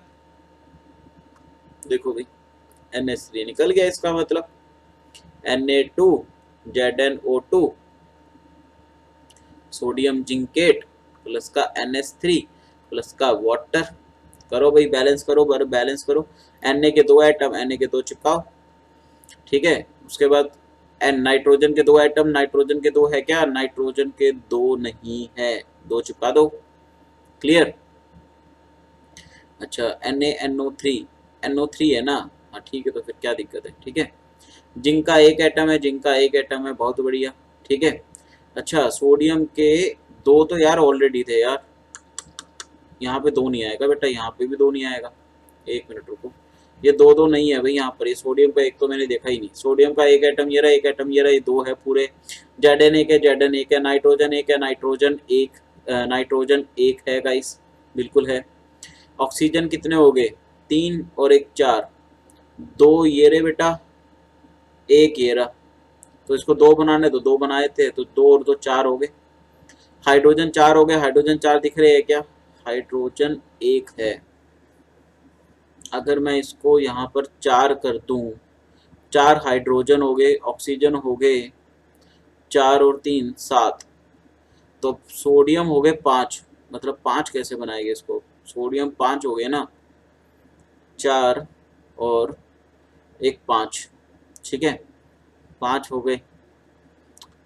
देखो भाई NH3 निकल गया, इसका मतलब Na2 ZnO2 sodium zincate plus का NH3 प्लस का वाटर। करो भाई बैलेंस करो, बैलेंस करो। Na के दो एटम, Na के दो चिपकाओ, ठीक है। उसके बाद एन नाइट्रोजन के दो एटम, नाइट्रोजन के दो है क्या, नाइट्रोजन के दो नहीं है, दो चिपका दो, क्लियर। अच्छा NaNO3, NO3 है ना, हाँ ठीक है, तो फिर क्या दिक्कत है, ठीक है। जिंक का एक एटम है, जिंक का एक एटम है, बहुत बढ़िया, ठीक है। अच्छा सोडियम के दो तो यार ऑलरेडी थे यार, यहाँ पे दो नहीं आएगा बेटा, यहाँ पे भी दो नहीं आएगा, एक मिनट रुको, ये दो दो नहीं है भाई यहाँ पर। ये सोडियम का एक तो मैंने देखा ही नहीं, सोडियम का एक एटम ये रहा, एक एटम ये रहा, ये दो है पूरे। Zn एक है, Zn एक है, नाइट्रोजन एक है, नाइट्रोजन एक, नाइट्रोजन एक है गाइस, बिल्कुल है। ऑक्सीजन कितने हो गए, तीन और एक चार, दो ये रहे बेटा, एक ये रहा, तो इसको दो बनाने तो दो बनाए थे, तो दो और दो चार हो गए। हाइड्रोजन चार हो गए, हाइड्रोजन चार दिख रहे हैं क्या, हाइड्रोजन एक है। अगर मैं इसको यहाँ पर चार कर दूं, चार हाइड्रोजन हो गए, ऑक्सीजन हो गए चार और तीन सात, तो सोडियम हो गए पाँच। मतलब पाँच कैसे बनाएंगे इसको, सोडियम पाँच हो गए ना, चार और एक पाँच, ठीक है, पाँच हो गए।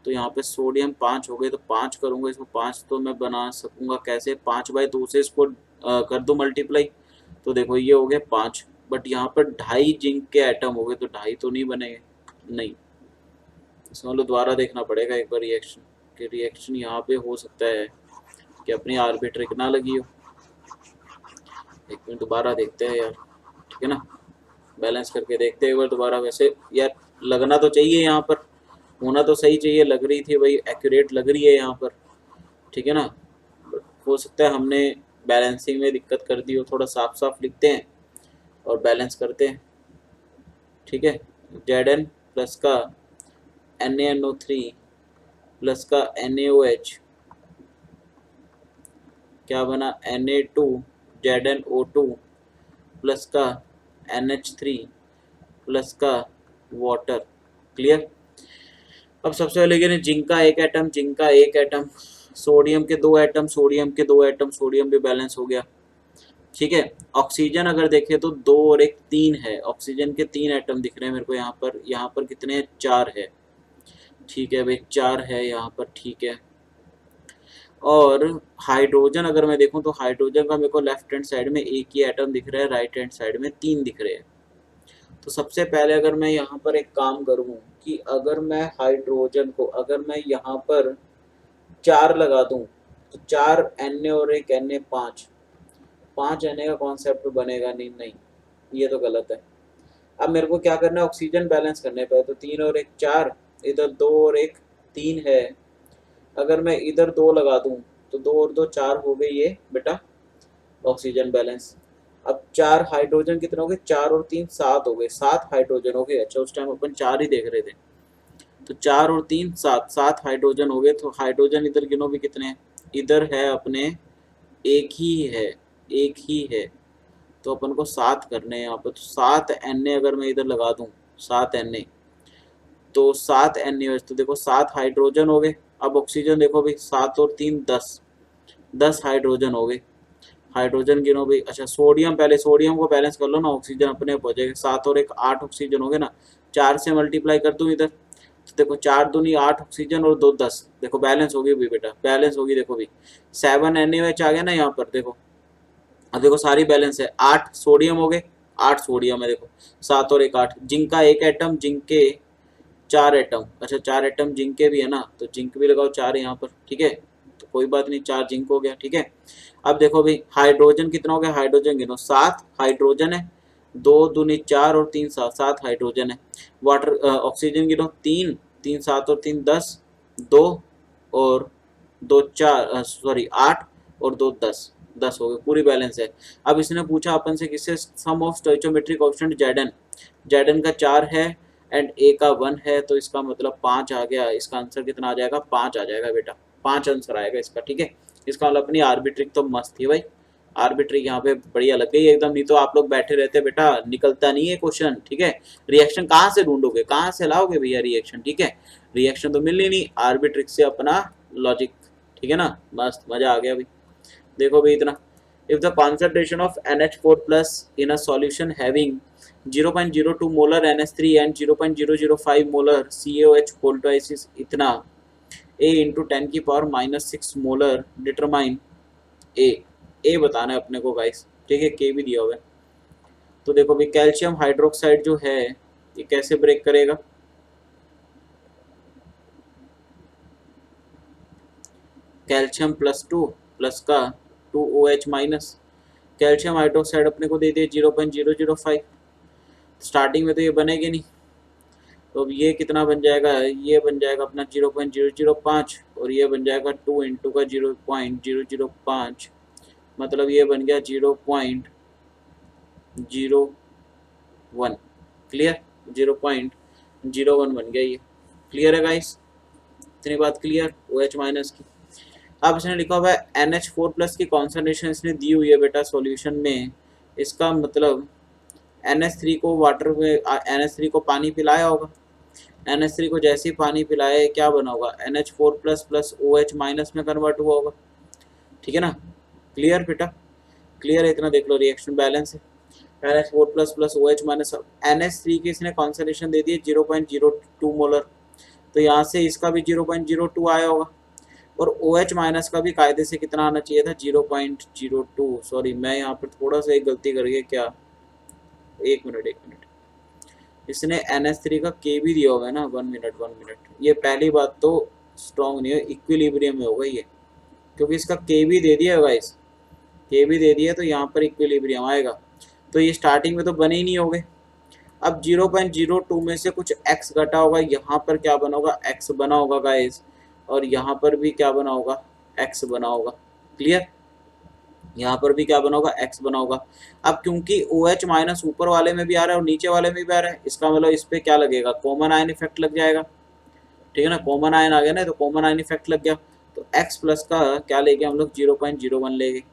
तो यहाँ पे सोडियम पाँच हो गए, तो पाँच करूँगा इसको, पाँच तो मैं बना सकूँगा कैसे, पाँच बाई दो से इसको कर दूँ मल्टीप्लाई, तो देखो ये हो गए पाँच। बट यहाँ पर ढाई जिंक के एटम हो गए, तो ढाई तो नहीं बनेंगे, नहीं, इसमें मतलब दोबारा देखना पड़ेगा एक बार रिएक्शन, कि रिएक्शन यहाँ पे हो सकता है कि अपनी आर्बिट्रिक ना लगी हो। एक मिनट दोबारा देखते हैं यार, ठीक है ना, बैलेंस करके देखते हैं एक बार दोबारा। वैसे यार लगना तो चाहिए यहाँ पर, होना तो सही चाहिए, लग रही थी भाई, एक्यूरेट लग रही है यहाँ पर, ठीक है ना। हो सकता है हमने बैलेंसिंग में दिक्कत कर दी हो, थोड़ा साफ साफ लिखते हैं और बैलेंस करते हैं, ठीक है। Zn प्लस का NaNO3 प्लस का NaOH क्या बना, Na2 ZnO2 प्लस का NH3 प्लस का वाटर, क्लियर। अब सबसे पहले लेकिन जिंक का एक एटम, जिंक का एक एटम, सोडियम के दो एटम, सोडियम के दो एटम, सोडियम भी बैलेंस हो गया, ठीक है। ऑक्सीजन अगर देखें तो दो और एक तीन है, ऑक्सीजन के तीन एटम दिख रहे हैं मेरे को यहाँ पर कितने हैं, चार है, ठीक है भाई चार है यहाँ पर, ठीक है। और हाइड्रोजन अगर मैं देखूं तो हाइड्रोजन का मेरे को लेफ्ट हैंड साइड में एक ही एटम दिख रहा है, राइट हैंड साइड में तीन दिख रहे हैं, तो सबसे पहले अगर मैं यहाँ पर एक काम करूँ कि अगर मैं हाइड्रोजन को अगर मैं यहाँ पर 4 लगा दूँ तो 4 Na और एक Na 5 Na का कॉन्सेप्ट बनेगा नहीं, नहीं ये तो गलत है। अब मेरे को क्या करना है, ऑक्सीजन बैलेंस करने पे, तो 3 और एक 4, इधर 2 और एक 3 है। अगर मैं इधर 2 लगा दूं तो 2 और 2 4 हो गई ये बेटा ऑक्सीजन बैलेंस। अब 4 हाइड्रोजन कितने हो गए, 4 और 3 7 हो गए, 7 हाइड्रोजन हो गए। अच्छा उस टाइम अपन 4 ही देख रहे थे, तो 4 और 3 7, 7 हाइड्रोजन हो गए। तो हाइड्रोजन इधर गिनो भी कितने हैं, इधर है अपने एक ही है, एक ही है, तो अपन को 7 करने हैं यहाँ पर। तो 7 Na अगर मैं इधर लगा दूं 7 Na, तो 7 Na, तो देखो 7 हाइड्रोजन हो गए। अब ऑक्सीजन देखो भाई, 7 और 3 10, 10 हाइड्रोजन हो गए। हाइड्रोजन गिनो भाई, अच्छा सोडियम, पहले सोडियम को बैलेंस कर लो ना, ऑक्सीजन अपने पहुंचेगा। 7 और एक 8 ऑक्सीजन हो गए ना, 4 से मल्टीप्लाई कर दूं इधर, तो देखो 4 दूनी 8 ऑक्सीजन और 2 10, देखो बैलेंस होगी भी बेटा, बैलेंस होगी। देखो भी 7 NaOH आ गया ना यहाँ पर, देखो अब देखो सारी बैलेंस है। 8 सोडियम हो गए, 8 सोडियम है देखो, 7 और एक 8। जिंक का एक एटम, जिंक के 4 एटम, अच्छा 4 एटम जिंक के भी है ना, तो जिंक भी लगाओ 4 यहाँ पर, ठीक है, तो कोई बात नहीं, 4 जिंक हो गया, ठीक है। अब देखो भाई हाइड्रोजन कितना हो गया, हाइड्रोजन गिनो, 7 हाइड्रोजन है, 2 दूनी 4 और 3 7, 7 हाइड्रोजन है। वाटर ऑक्सीजन गिनो, 3 3 7 और 3 10, 2 और 2 4, सॉरी 8 और 2 10, 10 हो गए, पूरी बैलेंस है। अब इसने पूछा अपन से किससे, सम ऑफ स्टोइचोमेट्रिक कांस्टेंट जेडन, जेडन का 4 है एंड ए का 1 है, तो इसका मतलब 5 आ गया। इसका आंसर कितना आ जाएगा, 5 आ जाएगा बेटा, 5 आंसर आएगा इसका, ठीक है। इसका मतलब अपनी आर्बिट्रिक तो मस्त थी भाई, आर्बिट्रिक यहाँ पे बढ़िया लग गई एकदम, नहीं तो आप लोग बैठे रहते बेटा, निकलता नहीं है क्वेश्चन, ठीक है। रिएक्शन कहाँ से ढूंढोगे, कहाँ से लाओगे भैया रिएक्शन, ठीक है, रिएक्शन तो मिल ही नहीं, आर्बिट्रिक से अपना लॉजिक, ठीक है ना, मस्त मजा आ गया भाई। देखो भाई इतना, if the concentration of NH4 plus in a solution having 0.02 molar NH3 and 0.005 molar CaOH whole twice is इतना A into 10 की पावर -6 मोलर, डिटरमाइन ए बताना है अपने को गाइस, ठीक है, के भी दिया हुआ है। तो देखो भाई कैल्शियम हाइड्रोक्साइड जो है ये कैसे ब्रेक करेगा, कैल्शियम +2 प्लस का 2OH माइनस, कैल्शियम हाइड्रोक्साइड अपने को दे दिए 0.005, स्टार्टिंग में तो ये बनेगी नहीं, तो अब ये कितना बन जाएगा, ये बन जाएगा अपना 0.005 और ये बन जाएगा 2 इंटू का 0.005, मतलब ये बन गया 0.01, क्लियर, 0.01 बन गया ये, क्लियर है गाइस, इतनी बात क्लियर OH माइनस की। अब इसने लिखा हुआ है NH4 प्लस की कॉन्सेंट्रेशन इसने दी हुई है बेटा सॉल्यूशन में, इसका मतलब NH3 को वाटर में, NH3 को पानी पिलाया होगा, NH3 को जैसे ही पानी पिलाए क्या बना होगा, NH4 plus plus OH minus में कन्वर्ट हुआ होगा, ठीक है ना, क्लियर बेटा, क्लियर है, इतना देख लो, रिएक्शन बैलेंस है, NH4 plus plus OH minus, NH3 की इसने कॉन्सेंट्रेशन दे दी है 0.02 मोलर, तो यहाँ से इसका भी 0.02 आया होगा, और OH माइनस का भी कायदे से कितना आना चाहिए था, 0.02, सॉरी मैं यहाँ पर थोड़ा सा एक गलती कर गया, क्या, एक मिनट, इसने NH3 का के भी दिया होगा ना, 1 मिनट 1 मिनट, ये पहली बात तो स्ट्रॉन्ग नहीं है, इक्विलिब्रियम में होगा ये, क्योंकि इसका के भी दे दिया होगा, इस के भी दे दिया तो यहाँ पर इक्विलिब्रियम आएगा, तो ये स्टार्टिंग में तो बने ही नहीं होंगे। अब 0.02 में से कुछ x घटा होगा, यहाँ पर क्या बना होगा, x बना होगा गाइस, और यहाँ पर भी क्या बना होगा, x बना होगा, क्लियर, यहाँ पर भी क्या बना होगा, x बना होगा। अब क्योंकि OH माइनस ऊपर वाले में भी आ रहा है और नीचे वाले में भी आ रहा है, इसका मतलब इस पर क्या लगेगा, कॉमन आयन इफेक्ट लग जाएगा, ठीक है ना, कॉमन आयन आ गया ना, तो कॉमन आयन इफेक्ट लग गया, तो x प्लस का क्या लेंगे हम लोग, 0.01 लेंगे।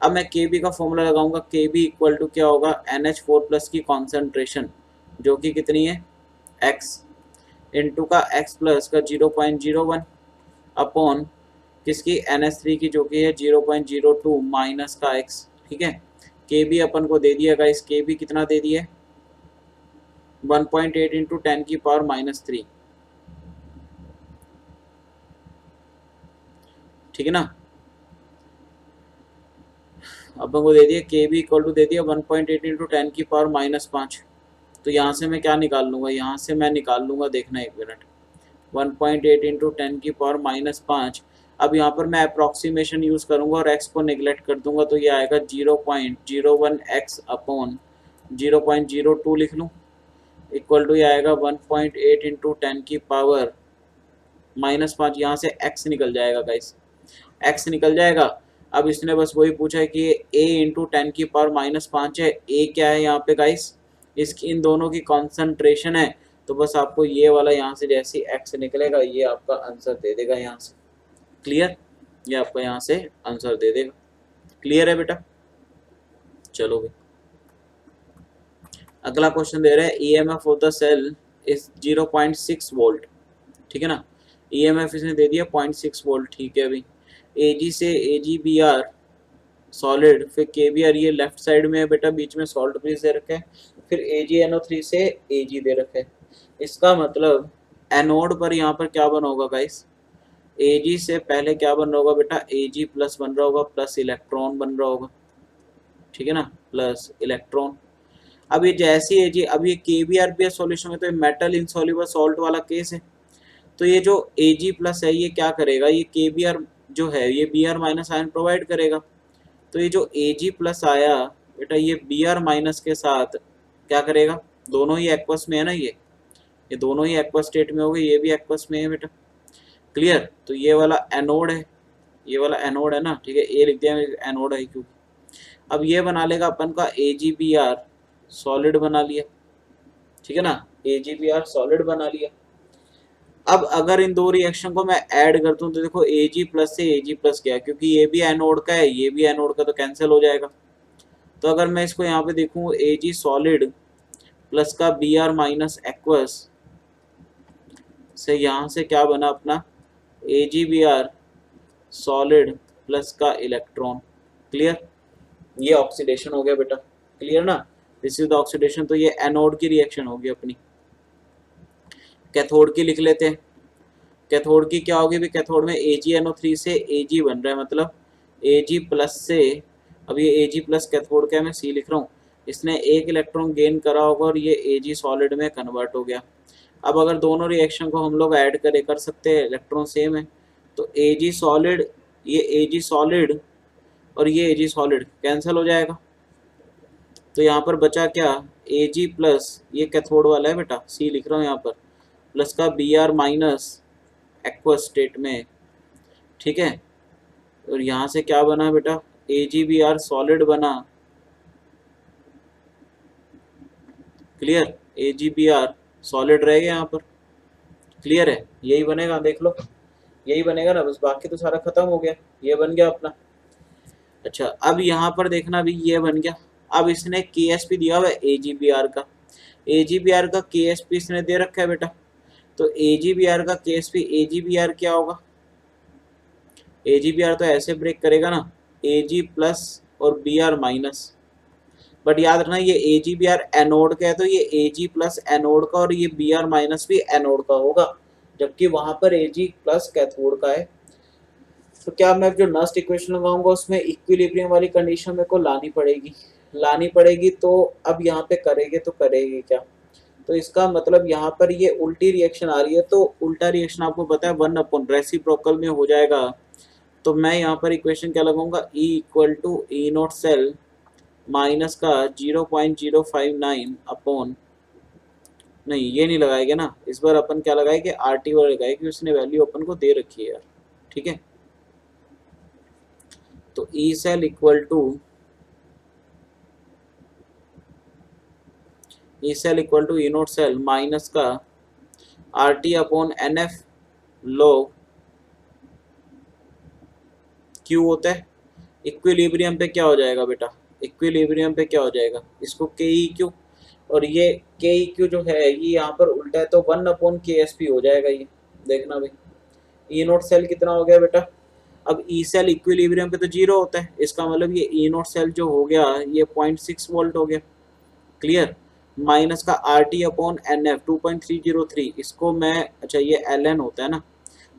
अब मैं KB का फॉर्मूला लगाऊंगा, KB इक्वल टू क्या होगा, NH4 प्लस की कॉन्सेंट्रेशन जो कि कितनी है, x इंटू का x प्लस का 0.01 अपॉन किसकी, NH3 की जो कि है 0.02 माइनस का x, ठीक है। KB अपन को दे दिया गाइस, KB कितना दे दिया, 1.8 इंटू 10 की पावर -3, ठीक है ना, अपन को दे दिया KB इक्वल टू दे दिया 1.8 इंटू 10 की पावर -5, तो यहाँ से मैं क्या निकाल लूँगा, यहाँ से मैं निकाल लूँगा, देखना एक मिनट, 1.8 इंटू 10⁻⁵। अब यहाँ पर मैं अप्रॉक्सीमेशन यूज़ करूँगा और x को नेगलेक्ट कर दूंगा, तो ये आएगा 0.01x अपॉन 0.02 लिख लूँ, इक्वल टू ये आएगा 1.8 इंटू 10⁻⁻5। यहाँ से x निकल जाएगा गाइस, x निकल जाएगा। अब इसने बस वही पूछा है कि a इंटू 10⁻⁵ है, a क्या है यहाँ पे गाइस, इसकी इन दोनों की कॉन्सेंट्रेशन है। तो बस आपको ये वाला यहाँ से जैसे x निकलेगा ये आपका आंसर दे देगा यहाँ से। क्लियर, ये आपका यहाँ से आंसर दे देगा। क्लियर है बेटा, चलो भाई अगला क्वेश्चन दे रहे हैं, EMF of the cell is 0.6 volt, ठीक है ना, ईएमएफ इसने दे दिया 0.6 वोल्ट, ठीक है भाई। एजी से एजीबीआर सॉलिड, फिर केबीआर ये लेफ्ट साइड में है बेटा, बीच में सॉल्ट ब्रिज दे रखा है, फिर AgNO3 से एजी दे रखा है। इसका मतलब एनोड पर यहाँ पर क्या बना होगा गाइस, एजी से पहले क्या बन रहा होगा बेटा, एजी प्लस बन रहा होगा, प्लस इलेक्ट्रॉन बन रहा होगा, ठीक है ना, प्लस इलेक्ट्रॉन। अब ये जैसी एजी, अब ये केबीआर भी सॉल्यूशन में, तो ये मेटल इनसॉल्युबल सॉल्ट वाला केस है। तो ये जो एजी प्लस है ये क्या करेगा, ये केबीआर जो है ये बीआर माइनस आयन प्रोवाइड करेगा। तो ये जो एजी प्लस आया बेटा ये बीआर माइनस के साथ क्या करेगा, दोनों ही एक्वस में है ना, ये दोनों ही एक्वस स्टेट में हो गए, ये भी एक्वस में है बेटा। क्लियर, तो ये वाला एनोड है, ये वाला एनोड है ना, ठीक है, ए लिख दिया एनोड है क्योंकि। अब ये बना लेगा अपन का AgBr सॉलिड बना लिया, ठीक है ना, AgBr सॉलिड बना लिया। अब अगर इन दो रिएक्शन को मैं ऐड करता हूँ तो देखो Ag प्लस से Ag प्लस क्या है, क्योंकि ये भी एनोड का है ये भी एनोड का, तो कैंसिल हो जाएगा। तो अगर मैं इसको यहाँ पे देखूँ Ag सॉलिड प्लस का Br माइनस एक्वस से यहाँ से क्या बना अपना AgBr सॉलिड प्लस का इलेक्ट्रॉन। क्लियर, ये ऑक्सीडेशन हो गया बेटा, क्लियर ना, दिस इज द ऑक्सीडेशन। तो ये एनोड की रिएक्शन होगी अपनी। कैथोड की लिख लेते हैं, कैथोड की क्या होगी भी, कैथोड में AgNO3 से Ag बन रहा है, मतलब Ag प्लस से, अब ये Ag प्लस कैथोड का मैं C लिख रहा हूँ, इसने एक इलेक्ट्रॉन गेन करा होगा और ये Ag सॉलिड में कन्वर्ट हो गया। अब अगर दोनों रिएक्शन को हम लोग ऐड कर सकते हैं, इलेक्ट्रॉन सेम है, तो Ag सॉलिड, ये Ag सॉलिड और ये Ag सॉलिड कैंसिल हो जाएगा। तो यहाँ पर बचा क्या, Ag प्लस, ये कैथोड वाला है बेटा, C लिख रहा हूँ यहाँ पर, प्लस का Br माइनस एक्वस स्टेट में, ठीक है। और यहाँ से क्या बना बेटा, AgBr सॉलिड बना। क्लियर, AgBr सॉलिड रहेगा यहाँ पर। क्लियर है, यही बनेगा, देख लो यही बनेगा ना, बस बाकी तो सारा खत्म हो गया, ये बन गया अपना। अच्छा अब यहाँ पर देखना भी, ये बन गया। अब इसने KSP दिया हुआ है AgBr का, AgBr का KSP इसने दे रखा है बेटा, तो AgBr का KSP, AgBr क्या होगा, AgBr तो ऐसे ब्रेक करेगा ना, Ag प्लस और Br माइनस, बट याद रखना ये AgBr एनोड का है, तो ये Ag प्लस एनोड का और ये Br माइनस भी एनोड का होगा, जबकि वहां पर Ag प्लस कैथोड का है। तो क्या मैं जो नस्ट इक्वेशन लगाऊंगा उसमें इक्विलिब्रियम वाली कंडीशन मेरे को लानी पड़ेगी। तो अब यहाँ पे करेगी क्या, तो इसका मतलब यहाँ पर ये उल्टी रिएक्शन आ रही है, तो उल्टा रिएक्शन आपको पता है 1 रेसिप्रोकल में हो जाएगा। तो मैं यहाँ पर इक्वेशन क्या लगाऊंगा, E equal to E nought cell minus का 0.059 अपॉन, नहीं ये नहीं लगाएंगे ना, इस बार अपन क्या लगाएंगे, RT वाला लगाएंगे, उसने वैल्यू अपन को दे रखी है यार, ठीक है। तो E cell equal to E nought cell minus का RT upon NF log Q होता है। इक्विलिब्रियम पे क्या हो जाएगा बेटा, इक्विलिब्रियम पे क्या हो जाएगा, इसको KEQ, और ये KEQ जो है ये यहाँ पर उल्टा है, तो 1/KSP हो जाएगा ये, देखना भाई। ई नोट सेल कितना हो गया बेटा, अब ई सेल इक्विलिब्रियम पे तो 0 होता है, इसका मतलब ये ई नोट सेल जो हो गया ये 0.6 वोल्ट हो गया। क्लियर, माइनस का RT अपॉन NF 2.303, इसको मैं, अच्छा ये LN होता है ना,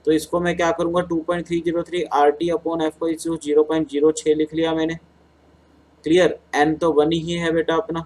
तो इसको मैं क्या करूँगा 2.303 RT अपॉन F को 0.06 लिख लिया मैंने। क्लियर, N तो 1 ही है बेटा अपना,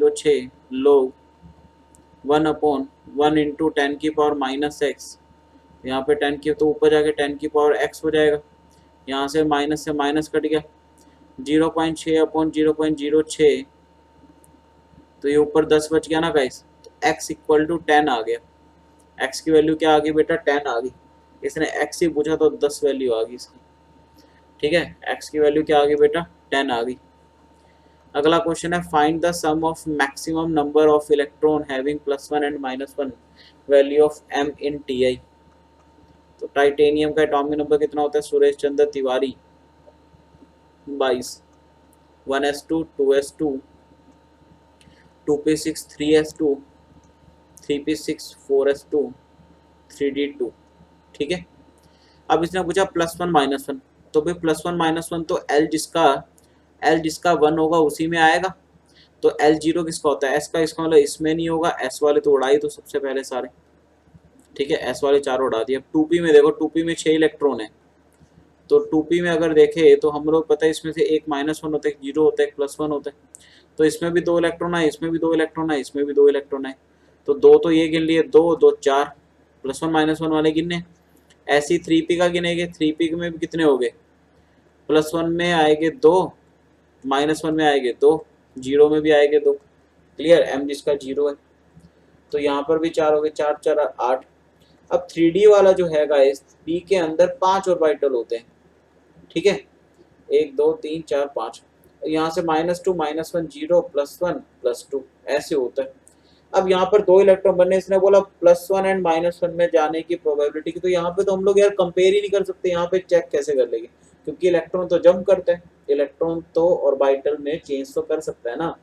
0.06 लोग 1/1 इंटू 10⁻⁻x, यहाँ पे 10 की तो ऊपर जाके 10⁻x हो जाएगा, यहाँ से माइनस कट गया, 0.6/0.06, तो ये ऊपर 10 बच गया ना गाइस, तो x इक्वल टू 10 आ गया। x की वैल्यू क्या आ गई बेटा, 10 आ गई। इसने x ही पूछा तो 10 वैल्यू आ गई इसकी, ठीक है। x की वैल्यू क्या आ गई बेटा, 10 आ गई। अगला क्वेश्चन है find the sum of maximum number of electron having +1 and -1 value of m in Ti। तो टाइटेनियम का एटॉमिक नंबर कितना होता है Suresh Chandra Tiwari, 22, 1s2 2s2 2p6 3s2 3p6 4s2 3d2, ठीक है। अब इसने पूछा +1 -1, तो भाई +1 -1 तो L जिसका 1 होगा उसी में आएगा, तो L0 किसका होता है, S का, इसका मतलब इसमें नहीं होगा, S वाले तो उड़ाई तो सबसे पहले सारे, ठीक है, S वाले चारों उड़ा दिए। अब 2p में देखो, 2p में 6 इलेक्ट्रॉन है, तो 2p में अगर देखे तो हम लोग पता है इसमें से एक -1 होता है, 0 होता है, एक +1 होता है, तो इसमें भी 2 इलेक्ट्रॉन आए, इसमें भी 2 इलेक्ट्रॉन आए, इसमें भी 2 इलेक्ट्रॉन आए, तो 2 तो ये गिन लिए, 2 2 4, +1 -1 वाले गिनने। ऐसी 3p का गिनेंगे, 3p में भी कितने हो गए, +1 में आएंगे 2, -1 में आएंगे 2, 0 में भी आएंगे 2, क्लियर, m जिसका 0 है, तो यहाँ पर भी 4 हो गए, 4 4 8। अब 3D वाला जो है गाइस, p के अंदर 5 ऑर्बिटल होते हैं, ठीक है, 1 2 3 4 5, यहाँ से -2 -1 0 +1 +2 ऐसे होता है। अब यहाँ पर 2 इलेक्ट्रॉन बनने, इसने बोला +1 एंड -1 में जाने की प्रोबेबिलिटी की, तो यहाँ पे तो हम लोग यार कंपेयर ही नहीं कर सकते, यहाँ पे चेक कैसे कर लेंगे, क्योंकि इलेक्ट्रॉन तो जंप करते हैं, इलेक्ट्रॉन तो ऑर्बिटल में चेंज तो कर सकता है ना।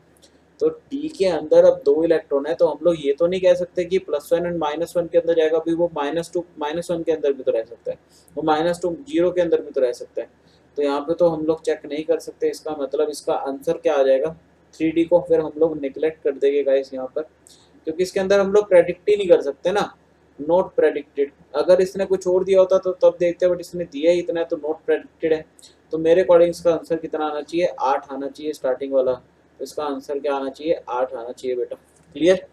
तो डी के अंदर अब 2 इलेक्ट्रॉन है, तो हम लोग ये तो नहीं कह सकते कि +1 एंड -1 के अंदर जाएगा, भी वो -2 -1 के अंदर भी तो रह सकता है, वो -2 0 के अंदर भी तो रह सकता है, तो यहाँ पे तो हम लोग चेक नहीं कर सकते। इसका मतलब इसका आंसर क्या आ जाएगा, 3D को फिर हम लोग निगलेक्ट कर देंगे गाइस यहाँ पर, क्योंकि इसके अंदर हम लोग प्रेडिक्ट ही नहीं कर सकते ना, नॉट प्रेडिक्टेड। अगर इसने कुछ और दिया होता तो तब देखते, बट इसने दिया ही इतना है तो नॉट प्रेडिक्टेड है, तो मेरे अकॉर्डिंग इसका आंसर कितना आना चाहिए, 8 आना चाहिए स्टार्टिंग वाला, तो इसका आंसर क्या आना चाहिए, 8 आना चाहिए बेटा, क्लियर।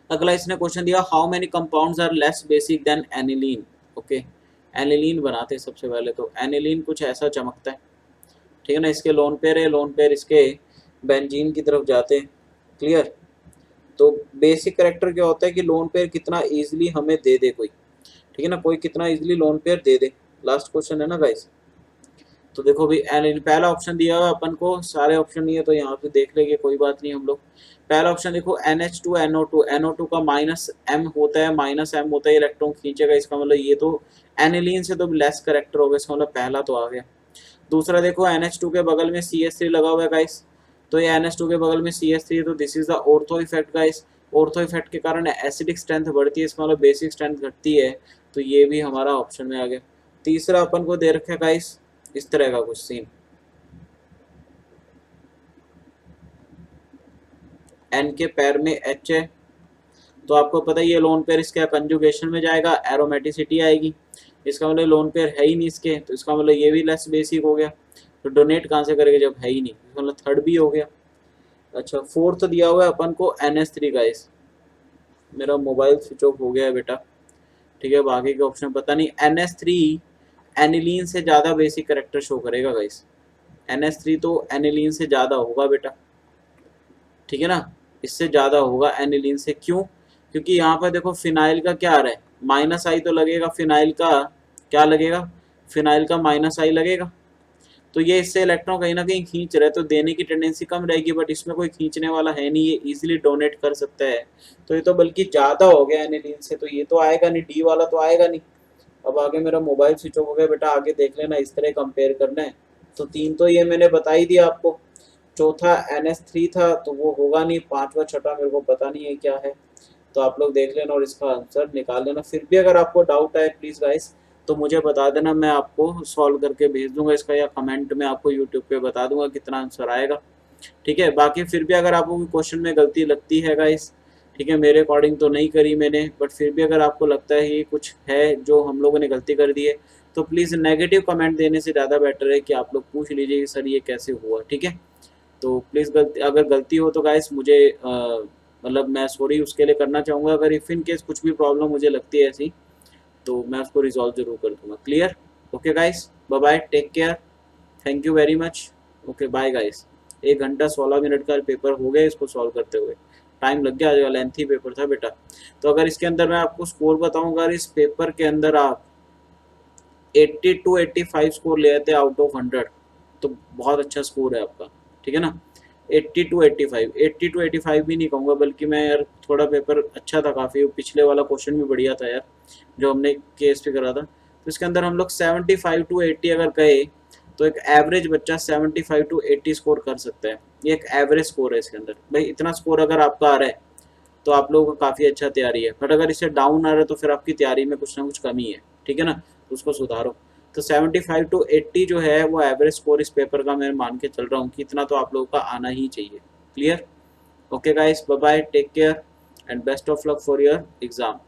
अगला इसने क्वेश्चन दिया how many compounds are less basic than aniline, okay, aniline बनाते सबसे पहले, तो एनिलीन कुछ ऐसा चमकता है, ठीक है ना, इसके लोन पेयर है, लोन पेयर इसके बेंजीन की तरफ जाते हैं, क्लियर। तो बेसिक करेक्टर क्या होता है कि लोन पेयर कितना इजीली हमें दे दे कोई, ठीक है ना, कोई कितना इजीली लोन पेयर दे दे, लास्ट क्वेश्चन है ना गाइस। तो देखो भी पहला ऑप्शन दिया हुआ अपन को, सारे ऑप्शन नहीं है तो यहाँ पे देख लेंगे, कोई बात नहीं हम लोग। पहला ऑप्शन देखो NH2NO2, NO2 का -m होता है, -m होता है, इलेक्ट्रॉन खींचेगा, इसका मतलब ये तो एनिलीन से तो लेस करेक्टर होगा, इसका मतलब पहला तो आ गया। दूसरा देखो NH2 के बगल में CH3 लगा हुआ है गाइस, तो ये NH2 के बगल में CH3, तो this is the ortho effect guys, ortho effect के कारण एसिडिक स्ट्रेंथ बढ़ती है, इसका मतलब बेसिक स्ट्रेंथ घटती है, तो ये भी हमारा ऑप्शन में आ गया। तीसरा अपन को दे रखा है गाइस इस तरह का कुछ सीन, N के पैर में H है, तो आपको पता है ये लोन पेयर इसके कंजुगेशन में जाएगा, एरोमेटिसिटी आएगी, इसका मतलब लोन पेयर है ही नहीं इसके, तो इसका मतलब ये भी लेस बेसिक हो गया। तो डोनेट कहाँ से करेगा जब है ही नहीं, इसका मतलब थर्ड भी हो गया। अच्छा फोर्थ दिया हुआ है अपन को NH3 गाइस। मेरा मोबाइल स्विच ऑफ हो गया है बेटा, ठीक है। बाकी के ऑप्शन पता नहीं। NH3 एनिलीन से ज़्यादा बेसिक करेक्टर शो करेगा गाइस। NH3 तो एनिलीन से ज़्यादा होगा बेटा, ठीक है ना, इससे ज़्यादा होगा एनिलीन से। क्यों? क्योंकि यहाँ पर देखो फिनाइल का क्या आ रहा है, माइनस आई तो लगेगा फिनाइल का, क्या लगेगा, फिनाइल का माइनस आई लगेगा। तो ये इससे इलेक्ट्रॉन कहीं ना कहीं खींच रहे, तो देने की टेंडेंसी कम रहेगी, बट इसमें कोई खींचने वाला है नहीं, ये इजीली डोनेट कर सकता है। तो ये तो बल्कि ज़्यादा हो गया एनिलीन से, तो ये तो आएगा नहीं, डी वाला तो आएगा नहीं। अब आगे मेरा मोबाइल स्विच ऑफ हो गया बेटा, आगे देख लेना, इस तरह कंपेयर करना है। तो तीन तो ये मैंने बता ही दिया आपको। चौथा NH3 था तो वो होगा नहीं, पांचवा छठा मेरे को पता नहीं है क्या है, तो आप लोग देख लेना और इसका आंसर निकाल लेना। फिर भी अगर आपको डाउट है प्लीज़ गाइस तो मुझे बता देना, मैं आपको सॉल्व करके भेज दूंगा इसका, या कमेंट में आपको यूट्यूब पे बता दूंगा कितना आंसर आएगा, ठीक है। बाकी फिर भी अगर आपको क्वेश्चन में गलती लगती है गाइस, ठीक है, मेरे अकॉर्डिंग तो नहीं करी मैंने, बट फिर भी अगर आपको लगता है ये कुछ है जो हम लोगों ने गलती कर दी है, तो प्लीज़ नेगेटिव कमेंट देने से ज़्यादा बेटर है कि आप लोग पूछ लीजिए कि सर ये कैसे हुआ, ठीक है। तो प्लीज़ गलती, अगर गलती हो तो गाइस मुझे मतलब मैं सॉरी उसके लिए करना चाहूँगा। अगर इफ़ इन केस कुछ भी प्रॉब्लम मुझे लगती है ऐसी, तो मैं उसको रिजॉल्व जरूर कर दूंगा। Clear? Okay guys, bye bye, take care, thank you very much. Okay bye guys. 1 घंटा 16 मिनट का पेपर हो गया इसको सॉल्व करते हुए, टाइम लग गया, लेंथी पेपर था बेटा। तो अगर इसके अंदर मैं आपको स्कोर बताऊँ, अगर इस पेपर के अंदर आप 80 to 85 स्कोर ले आते आउट ऑफ 100, तो बहुत अच्छा स्कोर है आपका, ठीक है ना। 80 to 85, 80 to 85 भी नहीं कहूँगा, बल्कि मैं यार थोड़ा पेपर अच्छा था काफ़ी, पिछले वाला क्वेश्चन भी बढ़िया था यार जो हमने केस पे करा था। तो इसके अंदर हम लोग 75 to 80 अगर कहे तो एक एवरेज बच्चा 75 to 80 स्कोर कर सकता है। ये एक एवरेज स्कोर है इसके अंदर भाई। इतना स्कोर अगर आपका आ रहा है तो आप लोगों को काफ़ी अच्छा तैयारी है, बट अगर इससे डाउन आ रहा है तो फिर आपकी तैयारी में कुछ ना कुछ कमी है, ठीक है ना, तो उसको सुधारो। तो 75 to 80 जो है वो एवरेज स्कोर इस पेपर का मैं मान के चल रहा हूँ कि इतना तो आप लोगों का आना ही चाहिए। Clear? Okay guys, bye bye, take care and best of luck for your exam.